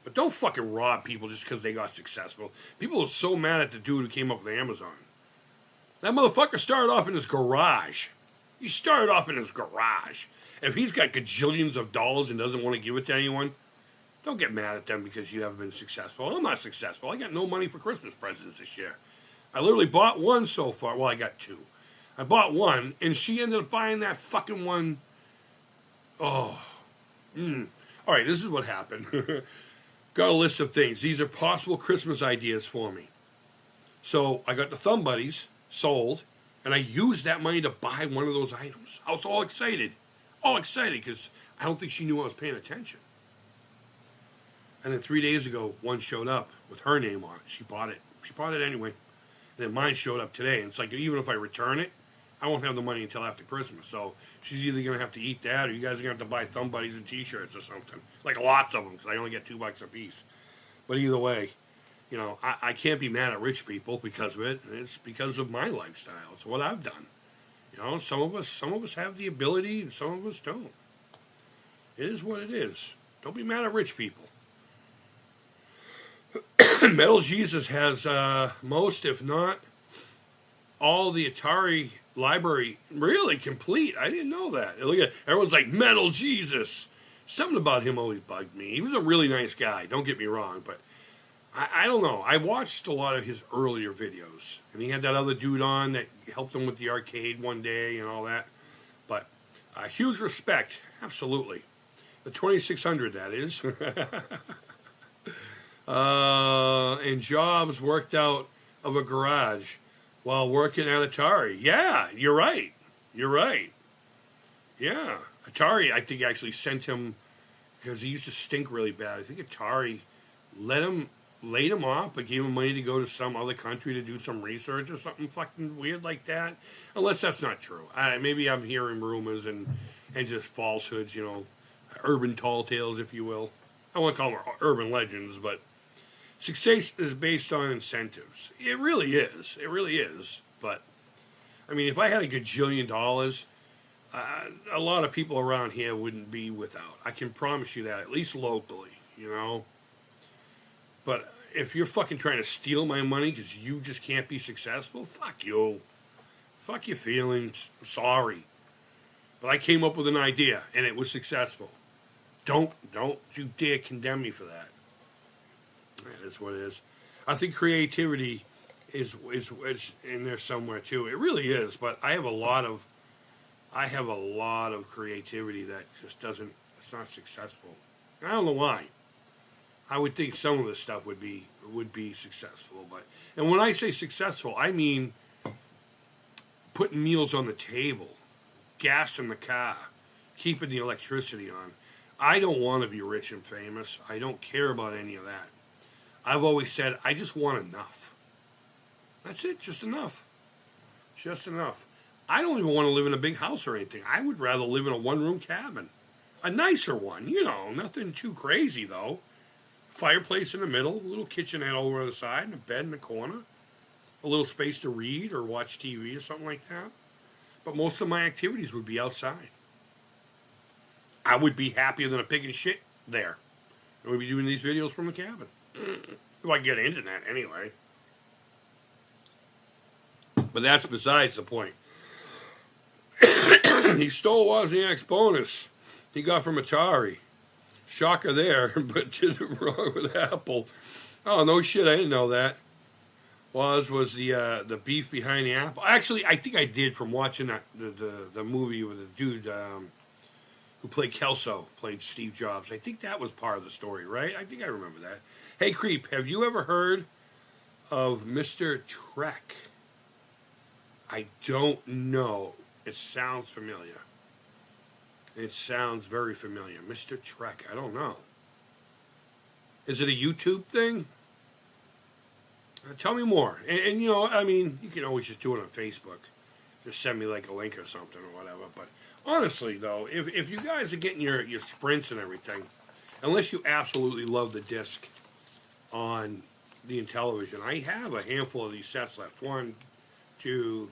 But don't fucking rob people just because they got successful. People are so mad at the dude who came up with Amazon. That motherfucker started off in his garage. He started off in his garage. If he's got gajillions of dollars and doesn't want to give it to anyone, don't get mad at them because you haven't been successful. I'm not successful. I got no money for Christmas presents this year. I literally bought one so far. Well, I got two. I bought one, and she ended up buying that fucking one. Oh. All right, this is what happened. Got a list of things. These are possible Christmas ideas for me. So I got the Thumb Buddies sold, and I used that money to buy one of those items. I was all excited. All excited because I don't think she knew I was paying attention. And then 3 days ago, one showed up with her name on it. She bought it. She bought it anyway. And then mine showed up today. And it's like, even if I return it, I won't have the money until after Christmas. So she's either going to have to eat that or you guys are going to have to buy Thumb Buddies and T-shirts or something. Like lots of them because I only get $2 a piece. But either way, you know, I can't be mad at rich people because of it. It's because of my lifestyle. It's what I've done. You know, some of us have the ability and some of us don't. It is what it is. Don't be mad at rich people. Metal Jesus has most, if not all, the Atari library really complete. I didn't know that. Look at everyone's like Metal Jesus. Something about him always bugged me. He was a really nice guy. Don't get me wrong, but I don't know. I watched a lot of his earlier videos, and he had that other dude on that helped him with the arcade one day and all that. But huge respect, absolutely. The 2600, that is. And Jobs worked out of a garage while working at Atari. Yeah, you're right. You're right. Yeah. Atari, I think, actually sent him, because he used to stink really bad. I think Atari laid him off, but gave him money to go to some other country to do some research or something fucking weird like that. Unless that's not true. Maybe I'm hearing rumors and just falsehoods, you know, urban tall tales, if you will. I won't call them urban legends, but success is based on incentives. It really is. It really is. But, I mean, if I had a gajillion dollars, a lot of people around here wouldn't be without. I can promise you that, at least locally, you know. But if you're fucking trying to steal my money because you just can't be successful, fuck you. Fuck your feelings. I'm sorry. But I came up with an idea, and it was successful. Don't you dare condemn me for that. That is what it is. I think creativity is in there somewhere too. It really is, but I have a lot of creativity that just doesn't. It's not successful. And I don't know why. I would think some of this stuff would be successful, and when I say successful, I mean putting meals on the table, gas in the car, keeping the electricity on. I don't want to be rich and famous. I don't care about any of that. I've always said, I just want enough. That's it, just enough. Just enough. I don't even want to live in a big house or anything. I would rather live in a one-room cabin. A nicer one, you know, nothing too crazy, though. Fireplace in the middle, a little kitchenette over on the side, and a bed in the corner. A little space to read or watch TV or something like that. But most of my activities would be outside. I would be happier than a pig in shit there. I would be doing these videos from the cabin. If I get internet, anyway. But that's besides the point. He stole Wozniak's bonus he got from Atari. Shocker there, but did it wrong with Apple. Oh, no shit, I didn't know that. Was the beef behind the Apple. Actually, I think I did from watching the movie with the dude who played Kelso, played Steve Jobs. I think that was part of the story, right? I think I remember that. Hey, Creep, have you ever heard of Mr. Trek? I don't know. It sounds familiar. It sounds very familiar. Mr. Trek, I don't know. Is it a YouTube thing? Tell me more. And, you know, I mean, you can always just do it on Facebook. Just send me like a link or something or whatever. But honestly, though, if you guys are getting your sprints and everything, unless you absolutely love the disc on the Intellivision, I have a handful of these sets left. 1, 2,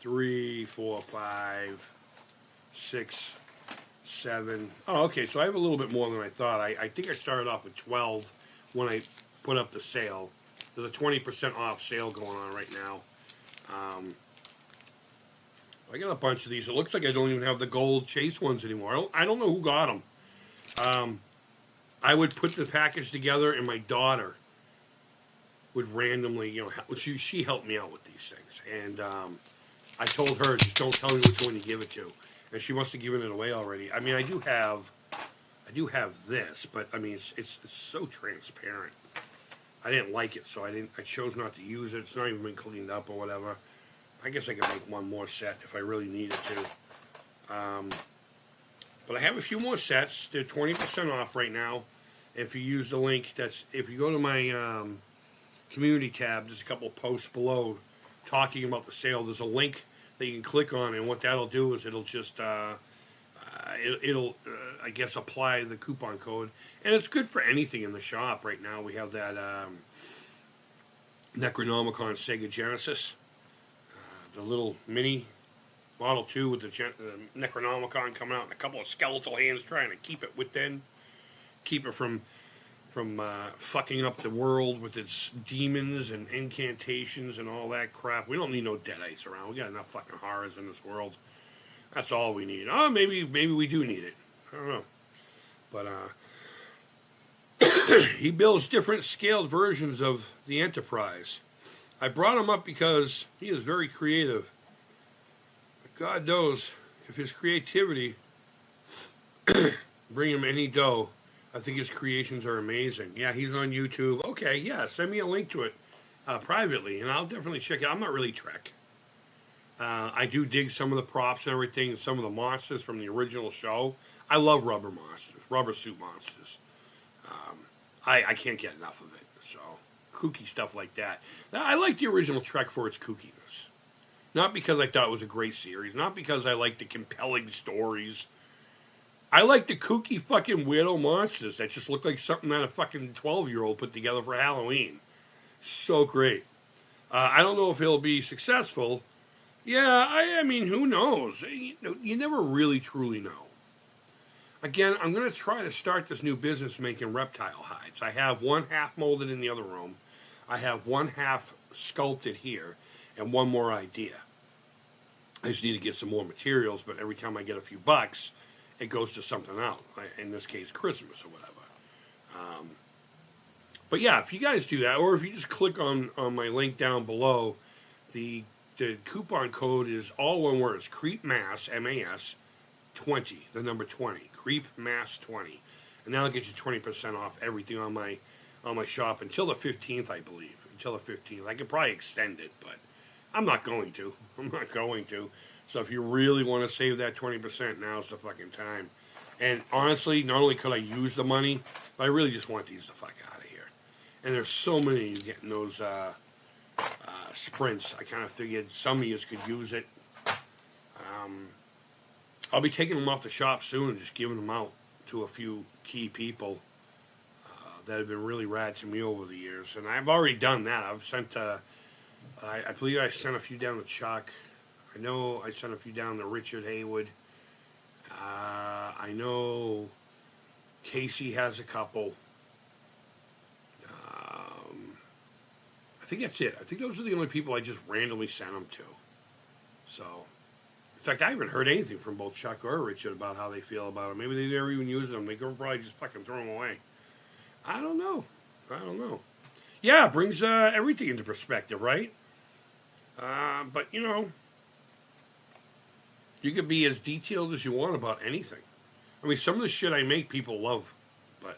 3, 4, 5, 6, 7. Oh, okay, so I have a little bit more than I thought. I think I started off with 12 when I put up the sale. There's a 20% off sale going on right now. I got a bunch of these. It looks like I don't even have the gold chase ones anymore. I don't know who got them. I would put the package together, and my daughter would randomly, she helped me out with these things. And I told her, just don't tell me which one you give it to. And she must have given it away already. I mean, I do have this, but I mean, it's so transparent. I didn't like it, so I chose not to use it. It's not even been cleaned up or whatever. I guess I could make one more set if I really needed to. But I have a few more sets. They're 20% off right now. If you use the link, if you go to my community tab, there's a couple of posts below talking about the sale. There's a link that you can click on, and what that'll do is it'll just I guess apply the coupon code, and it's good for anything in the shop right now. We have that Necronomicon Sega Genesis, the little mini Model 2 with the Necronomicon coming out, and a couple of skeletal hands trying to keep it within, keep it from fucking up the world with its demons and incantations and all that crap. We don't need no Deadites around. We got enough fucking horrors in this world. That's all we need. Oh, maybe we do need it. I don't know. But he builds different scaled versions of the Enterprise. I brought him up because he is very creative. But God knows if his creativity bring him any dough. I think his creations are amazing. Yeah, he's on YouTube. Okay, yeah, send me a link to it privately, and I'll definitely check it. I'm not really Trek. I do dig some of the props and everything, some of the monsters from the original show. I love rubber suit monsters. I can't get enough of it. So, kooky stuff like that. Now, I like the original Trek for its kookiness. Not because I thought it was a great series. Not because I like the compelling stories. I like the kooky fucking weirdo monsters that just look like something that a fucking 12-year-old put together for Halloween. So great. I don't know if it'll be successful. Yeah, I mean, who knows? You never really truly know. Again, I'm going to try to start this new business making reptile hides. I have one half molded in the other room. I have one half sculpted here, and one more idea. I just need to get some more materials, but every time I get a few bucks, it goes to something else. In this case, Christmas or whatever. But yeah, if you guys do that, or if you just click on my link down below, the coupon code is all one word. It's Creep Mass, M-A-S, 20, the number 20. Creep Mass 20. And that'll get you 20% off everything on my shop until the 15th, I believe. Until the 15th. I could probably extend it, but I'm not going to. So if you really want to save that 20%, now's the fucking time. And honestly, not only could I use the money, but I really just want these the fuck out of here. And there's so many of you getting those sprints. I kind of figured some of you could use it. I'll be taking them off the shop soon and just giving them out to a few key people that have been really rad to me over the years. And I've already done that. I've sent, I believe I sent a few down to Chuck. I know I sent a few down to Richard Haywood. I know Casey has a couple. I think that's it. I think those are the only people I just randomly sent them to. So, in fact, I haven't heard anything from both Chuck or Richard about how they feel about them. Maybe they never even use them. They could probably just fucking throw them away. I don't know. Yeah, it brings everything into perspective, right? But, you could be as detailed as you want about anything. I mean, some of the shit I make, people love. But,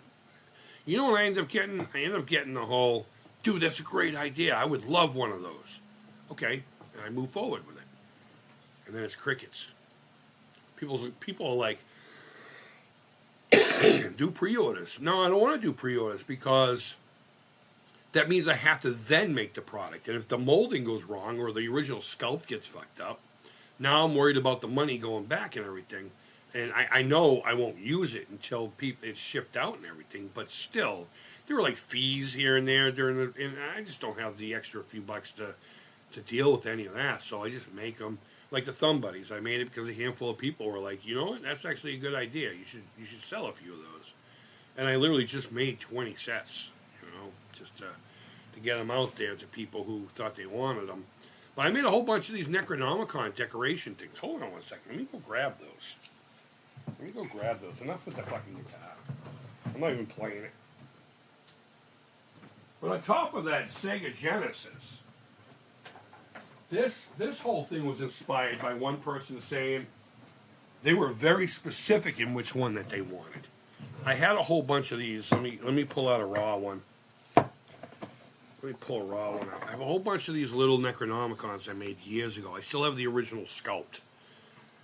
you know what I end up getting? I end up getting the whole, dude, that's a great idea. I would love one of those. Okay, and I move forward with it. And then it's crickets. People are like, do pre-orders. No, I don't want to do pre-orders because that means I have to then make the product. And if the molding goes wrong or the original sculpt gets fucked up, now I'm worried about the money going back and everything. And I know I won't use it until it's shipped out and everything. But still, there were like fees here and there and I just don't have the extra few bucks to deal with any of that. So I just make them. like the Thumb Buddies. I made it because a handful of people were like, you know what, that's actually a good idea. You should sell a few of those. And I literally just made 20 sets, you know, just to get them out there to people who thought they wanted them. But I made a whole bunch of these Necronomicon decoration things. Hold on one second. Let me go grab those. Enough with the fucking guitar. I'm not even playing it. But on top of that Sega Genesis, this whole thing was inspired by one person saying they were very specific in which one that they wanted. I had a whole bunch of these. Let me pull out a raw one. Let me pull a raw one out. I have a whole bunch of these little Necronomicons I made years ago. I still have the original sculpt.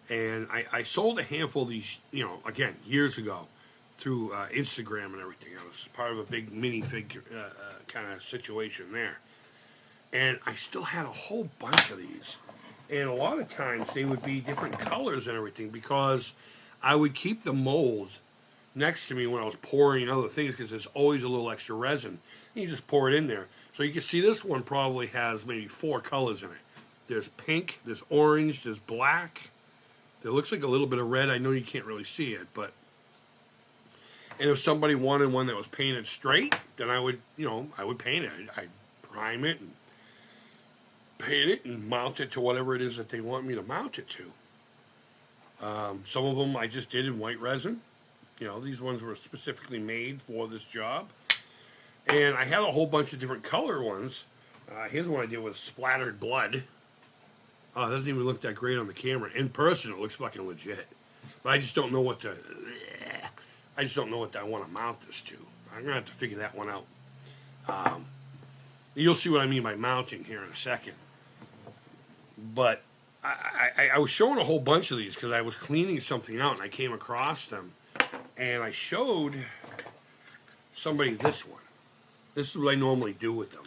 And I sold a handful of these, you know, again, years ago through Instagram and everything. I was part of a big minifig kind of situation there. And I still had a whole bunch of these. And a lot of times they would be different colors and everything because I would keep the mold next to me when I was pouring other things because there's always a little extra resin. And you just pour it in there. So you can see this one probably has maybe 4 colors in it. There's pink, there's orange, there's black. There looks like a little bit of red. I know you can't really see it, but... And if somebody wanted one that was painted straight, then I would, you know, I would paint it. I'd prime it and paint it and mount it to whatever it is that they want me to mount it to. Some of them I just did in white resin. You know, these ones were specifically made for this job. And I had a whole bunch of different color ones. Here's one I did with splattered blood. Oh, it doesn't even look that great on the camera. In person, it looks fucking legit. But I just don't know what to... I just don't know what I want to mount this to. I'm going to have to figure that one out. You'll see what I mean by mounting here in a second. But I was showing a whole bunch of these because I was cleaning something out and I came across them. And I showed somebody this one. This is what I normally do with them.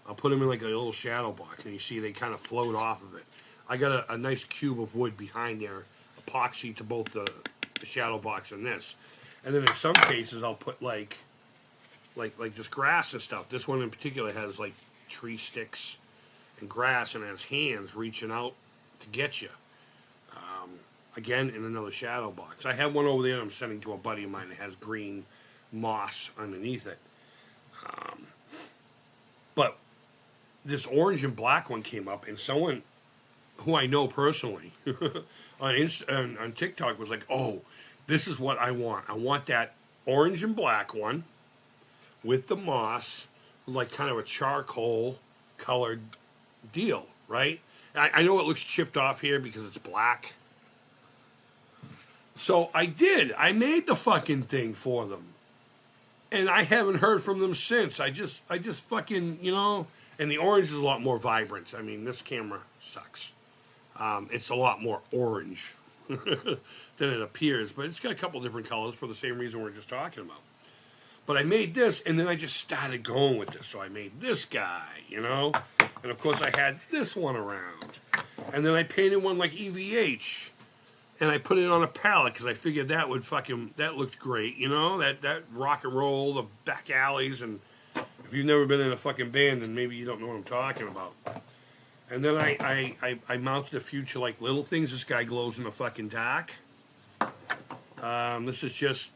I'll put them in like a little shadow box, and you see they kind of float off of it. I got a nice cube of wood behind there, epoxy to both the shadow box and this. And then in some cases, I'll put like just grass and stuff. This one in particular has like tree sticks and grass, and it has hands reaching out to get you. Again, in another shadow box. I have one over there I'm sending to a buddy of mine that has green moss underneath it. But this orange and black one came up, and someone who I know personally on TikTok was like, oh, this is what I want. I want that orange and black one with the moss, like kind of a charcoal colored deal, right? I know it looks chipped off here because it's black. So I did. I made the fucking thing for them. And I haven't heard from them since. I just fucking, you know... And the orange is a lot more vibrant. I mean, this camera sucks. It's a lot more orange than it appears. But it's got a couple different colors for the same reason we're just talking about. But I made this, and then I just started going with this. So I made this guy, you know? And, of course, I had this one around. And then I painted one like EVH. And I put it on a palette because I figured that would that looked great, you know? That rock and roll, the back alleys, and if you've never been in a fucking band, then maybe you don't know what I'm talking about. And then I mounted a few to like little things. This guy glows in the fucking dark. This is just,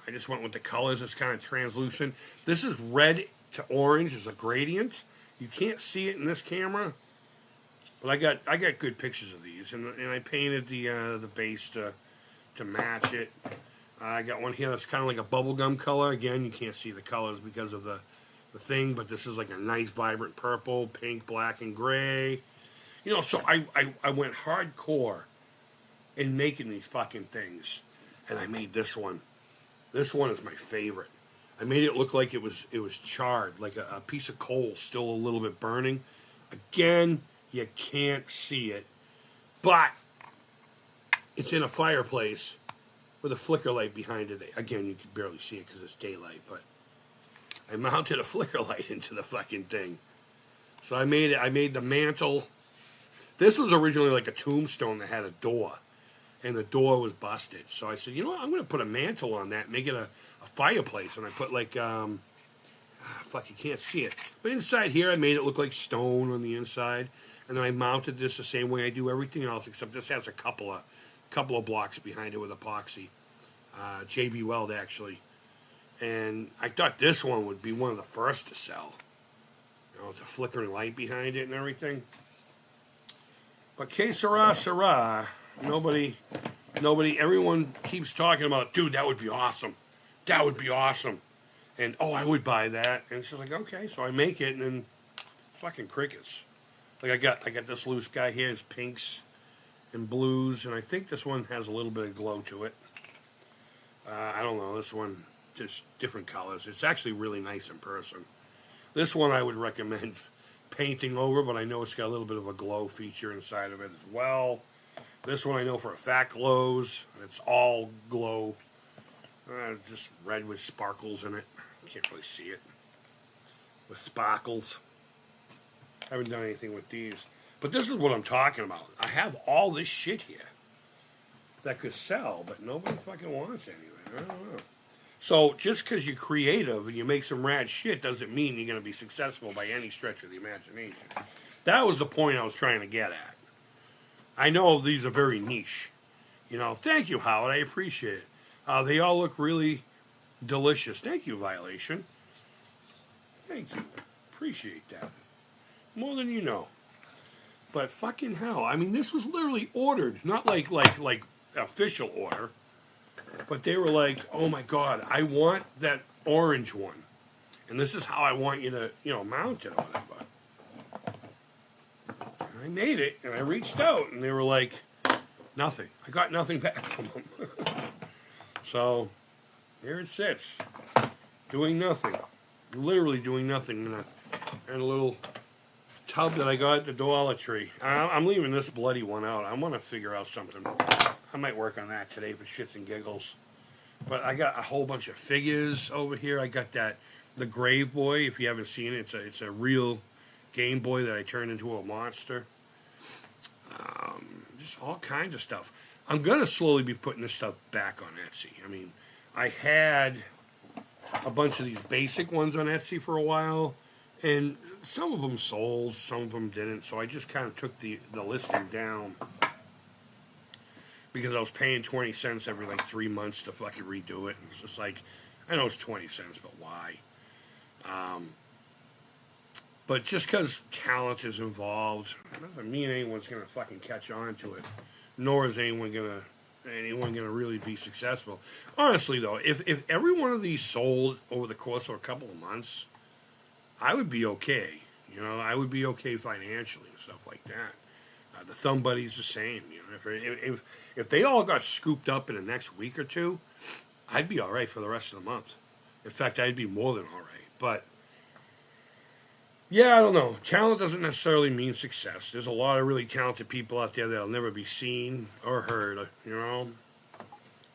I just went with the colors. It's kind of translucent. This is red to orange as a gradient. You can't see it in this camera. But I got good pictures of these, and I painted the base to match it. I got one here that's kind of like a bubblegum color. Again, you can't see the colors because of the thing, but this is like a nice vibrant purple, pink, black, and gray. You know, so I went hardcore in making these fucking things, and I made this one. This one is my favorite. I made it look like it was charred, like a piece of coal still a little bit burning. Again, you can't see it, but it's in a fireplace with a flicker light behind it. Again, you can barely see it because it's daylight, but I mounted a flicker light into the fucking thing. So I made the mantle. This was originally like a tombstone that had a door, and the door was busted. So I said, you know what, I'm going to put a mantle on that, make it a fireplace. And I put like, fuck, you can't see it. But inside here, I made it look like stone on the inside. and then I mounted this the same way I do everything else, except this has a couple of blocks behind it with epoxy. JB Weld, actually. And I thought this one would be one of the first to sell. You know, it's a flickering light behind it and everything. But que sera, sera. Nobody, everyone keeps talking about, dude, that would be awesome. That would be awesome. And, oh, I would buy that. And it's just like, okay, so I make it, and then fucking crickets. Like, I got this loose guy here, it's pinks and blues, and I think this one has a little bit of glow to it. I don't know, this one, just different colors. It's actually really nice in person. This one I would recommend painting over, but I know it's got a little bit of a glow feature inside of it as well. This one I know for a fact glows. It's all glow. Just red with sparkles in it. Can't really see it. With sparkles. I haven't done anything with these. But this is what I'm talking about. I have all this shit here that could sell, but nobody fucking wants anything. I don't know. So just because you're creative and you make some rad shit doesn't mean you're going to be successful by any stretch of the imagination. That was the point I was trying to get at. I know these are very niche. You know, thank you, Howard. I appreciate it. They all look really delicious. Thank you, Violation. Thank you. Appreciate that. More than you know. But fucking hell, I mean, this was literally ordered, not like official order, but they were like, oh my God, I want that orange one, and this is how I want you to, mount it or whatever. And I made it, and I reached out, and they were like, nothing. I got nothing back from them. So, here it sits, doing nothing, literally doing nothing in a little tub that I got at the Dollar Tree. I'm leaving this bloody one out. I want to figure out something. I might work on that today for shits and giggles. But I got a whole bunch of figures over here. I got the Grave Boy. If you haven't seen it, it's a real Game Boy that I turned into a monster. Just all kinds of stuff. I'm gonna slowly be putting this stuff back on Etsy. I mean, I had a bunch of these basic ones on Etsy for a while. And some of them sold, some of them didn't. So I just kind of took the listing down because I was paying 20 cents every 3 months to fucking redo it. And it's just like, I know it's 20 cents, but why? But just because talent is involved, doesn't mean anyone's gonna fucking catch on to it. Nor is anyone gonna really be successful. Honestly, though, if every one of these sold over the course of a couple of months, I would be okay. I would be okay financially and stuff like that. The Thumb Buddy's the same. If they all got scooped up in the next week or two, I'd be all right for the rest of the month. In fact, I'd be more than all right. But yeah, I don't know. Talent doesn't necessarily mean success. There's a lot of really talented people out there that'll never be seen or heard.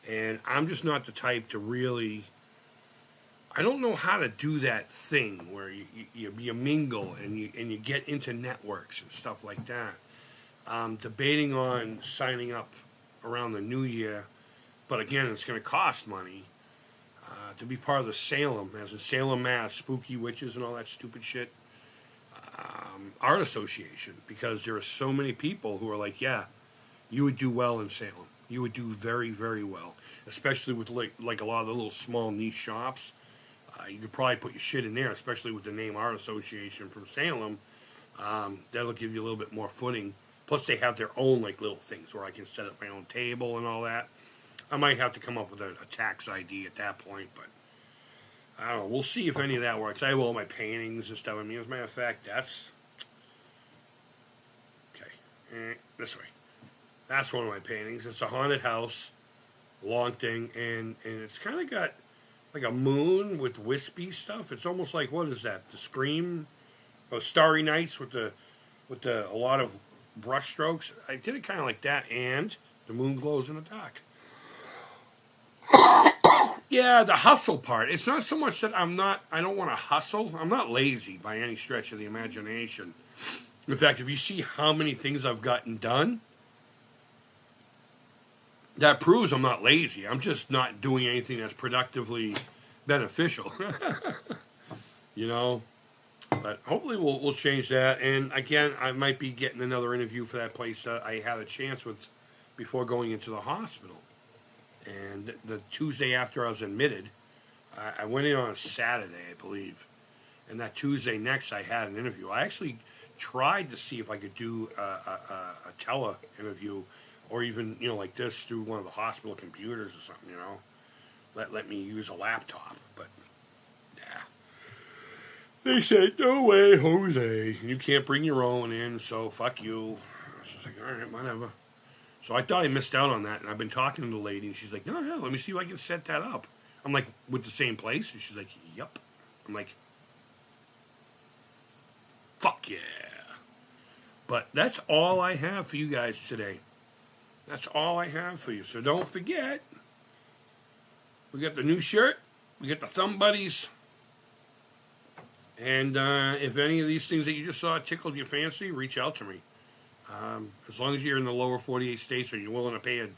And I'm just not the type to really. I don't know how to do that thing where you mingle and you get into networks and stuff like that. I'm debating on signing up around the new year, but again, it's going to cost money to be part of the Salem, as in Salem, Mass, Spooky Witches and all that stupid shit, art association, because there are so many people who are like, yeah, you would do well in Salem. You would do very, very well, especially with like a lot of the little small niche shops. You could probably put your shit in there, especially with the name Art Association from Salem. That'll give you a little bit more footing. Plus, they have their own little things where I can set up my own table and all that. I might have to come up with a tax ID at that point, but I don't know. We'll see if any of that works. I have all my paintings and stuff. I mean, as a matter of fact, that's okay. This way. That's one of my paintings. It's a haunted house, long thing, and it's kind of got like a moon with wispy stuff. It's almost like, what is that? The Scream, or Starry Nights with a lot of brush strokes. I did it kind of like that, and the moon glows in the dark. Yeah, the hustle part. It's not so much that I don't want to hustle. I'm not lazy by any stretch of the imagination. In fact, if you see how many things I've gotten done, that proves I'm not lazy. I'm just not doing anything that's productively beneficial. But hopefully we'll change that. And again, I might be getting another interview for that place I had a chance with before going into the hospital. And the Tuesday after I was admitted, I went in on a Saturday, I believe. And that Tuesday next, I had an interview. I actually tried to see if I could do a tele interview, or even like this through one of the hospital computers or something. Let me use a laptop, but yeah. They said, no way, Jose. You can't bring your own in, so fuck you. I was just like, all right, whatever. So I thought I missed out on that, and I've been talking to the lady, and she's like, no, let me see if I can set that up. I'm like, with the same place? And she's like, yep. I'm like, fuck yeah. But that's all I have for you guys today. That's all I have for you. So don't forget, we got the new shirt, we got the Thumb Buddies. And if any of these things that you just saw tickled your fancy, reach out to me. As long as you're in the lower 48 states or you're willing to pay a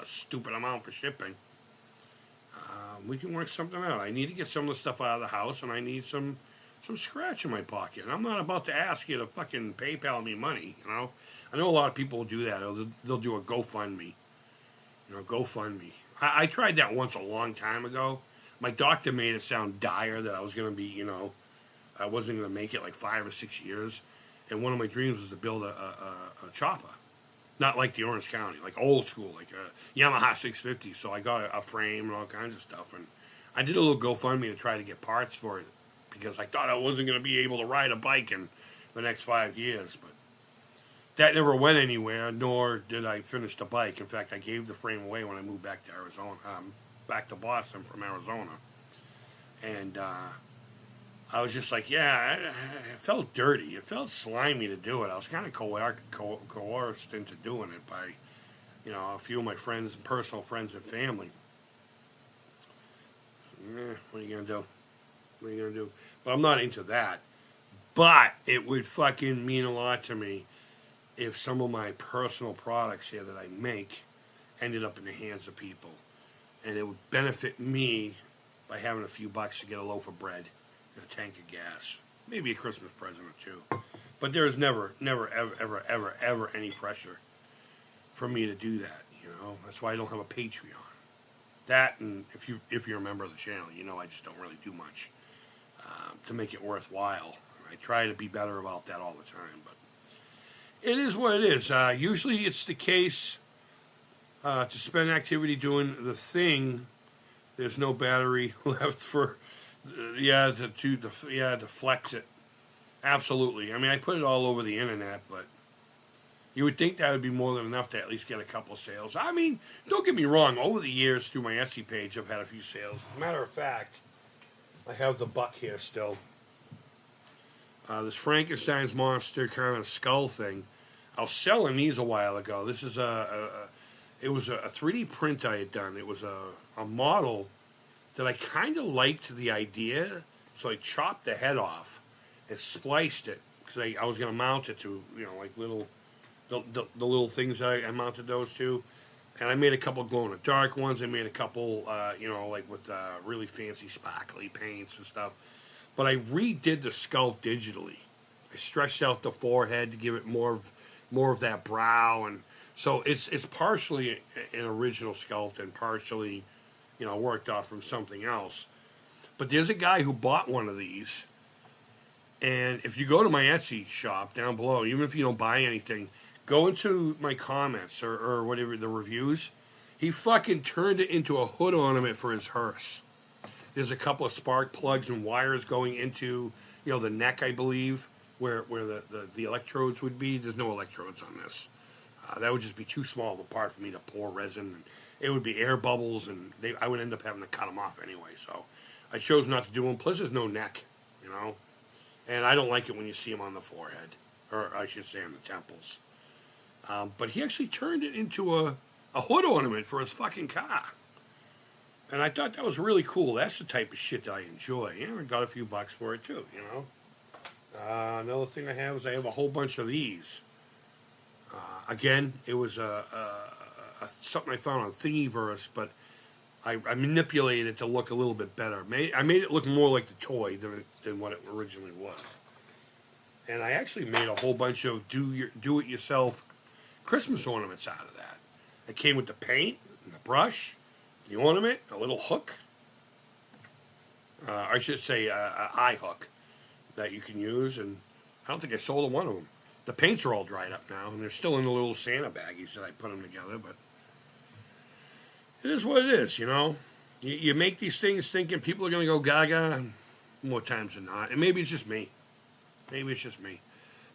stupid amount for shipping, we can work something out. I need to get some of the stuff out of the house, and I need some scratch in my pocket. And I'm not about to ask you to fucking PayPal me money, I know a lot of people will do that. They'll do a GoFundMe. GoFundMe. I tried that once a long time ago. My doctor made it sound dire that I was going to be, I wasn't going to make it like 5 or 6 years. And one of my dreams was to build a chopper. Not like the Orange County, like old school, like a Yamaha 650. So I got a frame and all kinds of stuff. And I did a little GoFundMe to try to get parts for it because I thought I wasn't going to be able to ride a bike in the next 5 years. But that never went anywhere, nor did I finish the bike. In fact, I gave the frame away when I moved back to Arizona, back to Boston from Arizona. And I was just like, yeah, it felt dirty. It felt slimy to do it. I was kind of coerced into doing it by, a few of my friends, personal friends and family. What are you going to do? What are you going to do? But I'm not into that. But it would fucking mean a lot to me if some of my personal products here that I make ended up in the hands of people. And it would benefit me by having a few bucks to get a loaf of bread and a tank of gas. Maybe a Christmas present or two. But there is never, ever any pressure for me to do that, That's why I don't have a Patreon. That, and if you're a member of the channel, I just don't really do much to make it worthwhile. I try to be better about that all the time, but it is what it is. Usually it's the case to spend activity doing the thing. There's no battery left for, to flex it. Absolutely. I mean, I put it all over the internet, but you would think that would be more than enough to at least get a couple of sales. I mean, don't get me wrong. Over the years, through my Etsy page, I've had a few sales. As a matter of fact, I have the buck here still. This Frankenstein's monster kind of skull thing. I was selling these a while ago. This is it was a 3D print I had done. It was a model that I kind of liked the idea, so I chopped the head off and spliced it because I was going to mount it to, like the little things that I mounted those to. And I made a couple glow-in-the-dark ones. I made a couple, like with really fancy sparkly paints and stuff. But I redid the sculpt digitally. I stretched out the forehead to give it more of that brow, and so it's partially an original sculpt and partially, worked off from something else. But there's a guy who bought one of these, and if you go to my Etsy shop down below, even if you don't buy anything, go into my comments or whatever, the reviews. He fucking turned it into a hood ornament for his hearse. There's a couple of spark plugs and wires going into, the neck, I believe, where the electrodes would be. There's no electrodes on this. That would just be too small of a part for me to pour resin. And it would be air bubbles, and I would end up having to cut them off anyway. So I chose not to do them. Plus, there's no neck, And I don't like it when you see them on the forehead, or I should say on the temples. But he actually turned it into a hood ornament for his fucking car. And I thought that was really cool. That's the type of shit that I enjoy. I got a few bucks for it too, Another thing I have is I have a whole bunch of these. Again, it was something I found on Thingiverse, but I manipulated it to look a little bit better. I made it look more like the toy than what it originally was. And I actually made a whole bunch of do-it-yourself Christmas ornaments out of that. It came with the paint, and the brush, the ornament, a little hook. I should say a eye hook that you can use. And I don't think I sold one of them. The paints are all dried up now, and they're still in the little Santa baggies that I put them together. But it is what it is, you know. You make these things thinking people are going to go gaga more times than not. And maybe it's just me. Maybe it's just me.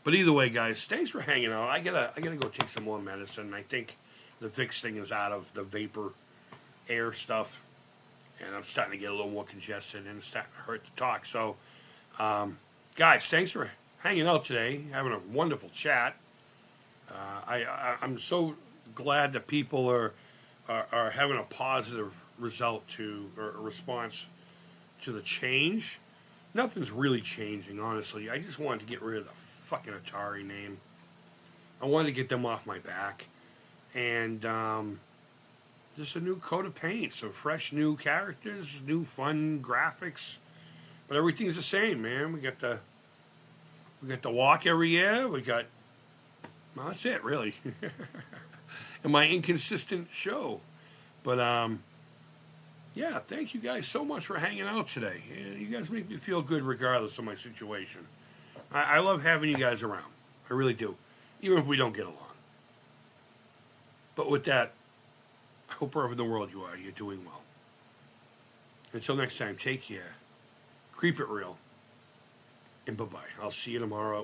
But either way, guys, thanks for hanging out. I gotta go take some more medicine. I think the Vicks thing is out of the vapor air stuff. And I'm starting to get a little more congested and it's starting to hurt to talk. So, guys, thanks for hanging out today, having a wonderful chat. I'm so glad that people are having a positive result to or a response to the change. Nothing's really changing, honestly. I just wanted to get rid of the fucking Atari name. I wanted to get them off my back. And just a new coat of paint, some fresh new characters, new fun graphics. But everything's the same, man. We got the walk every year. Well, that's it, really. And my inconsistent show. But yeah, thank you guys so much for hanging out today. You guys make me feel good regardless of my situation. I love having you guys around. I really do. Even if we don't get along. But with that, I hope wherever in the world you are, you're doing well. Until next time, take care. Creep it real. And bye-bye. I'll see you tomorrow.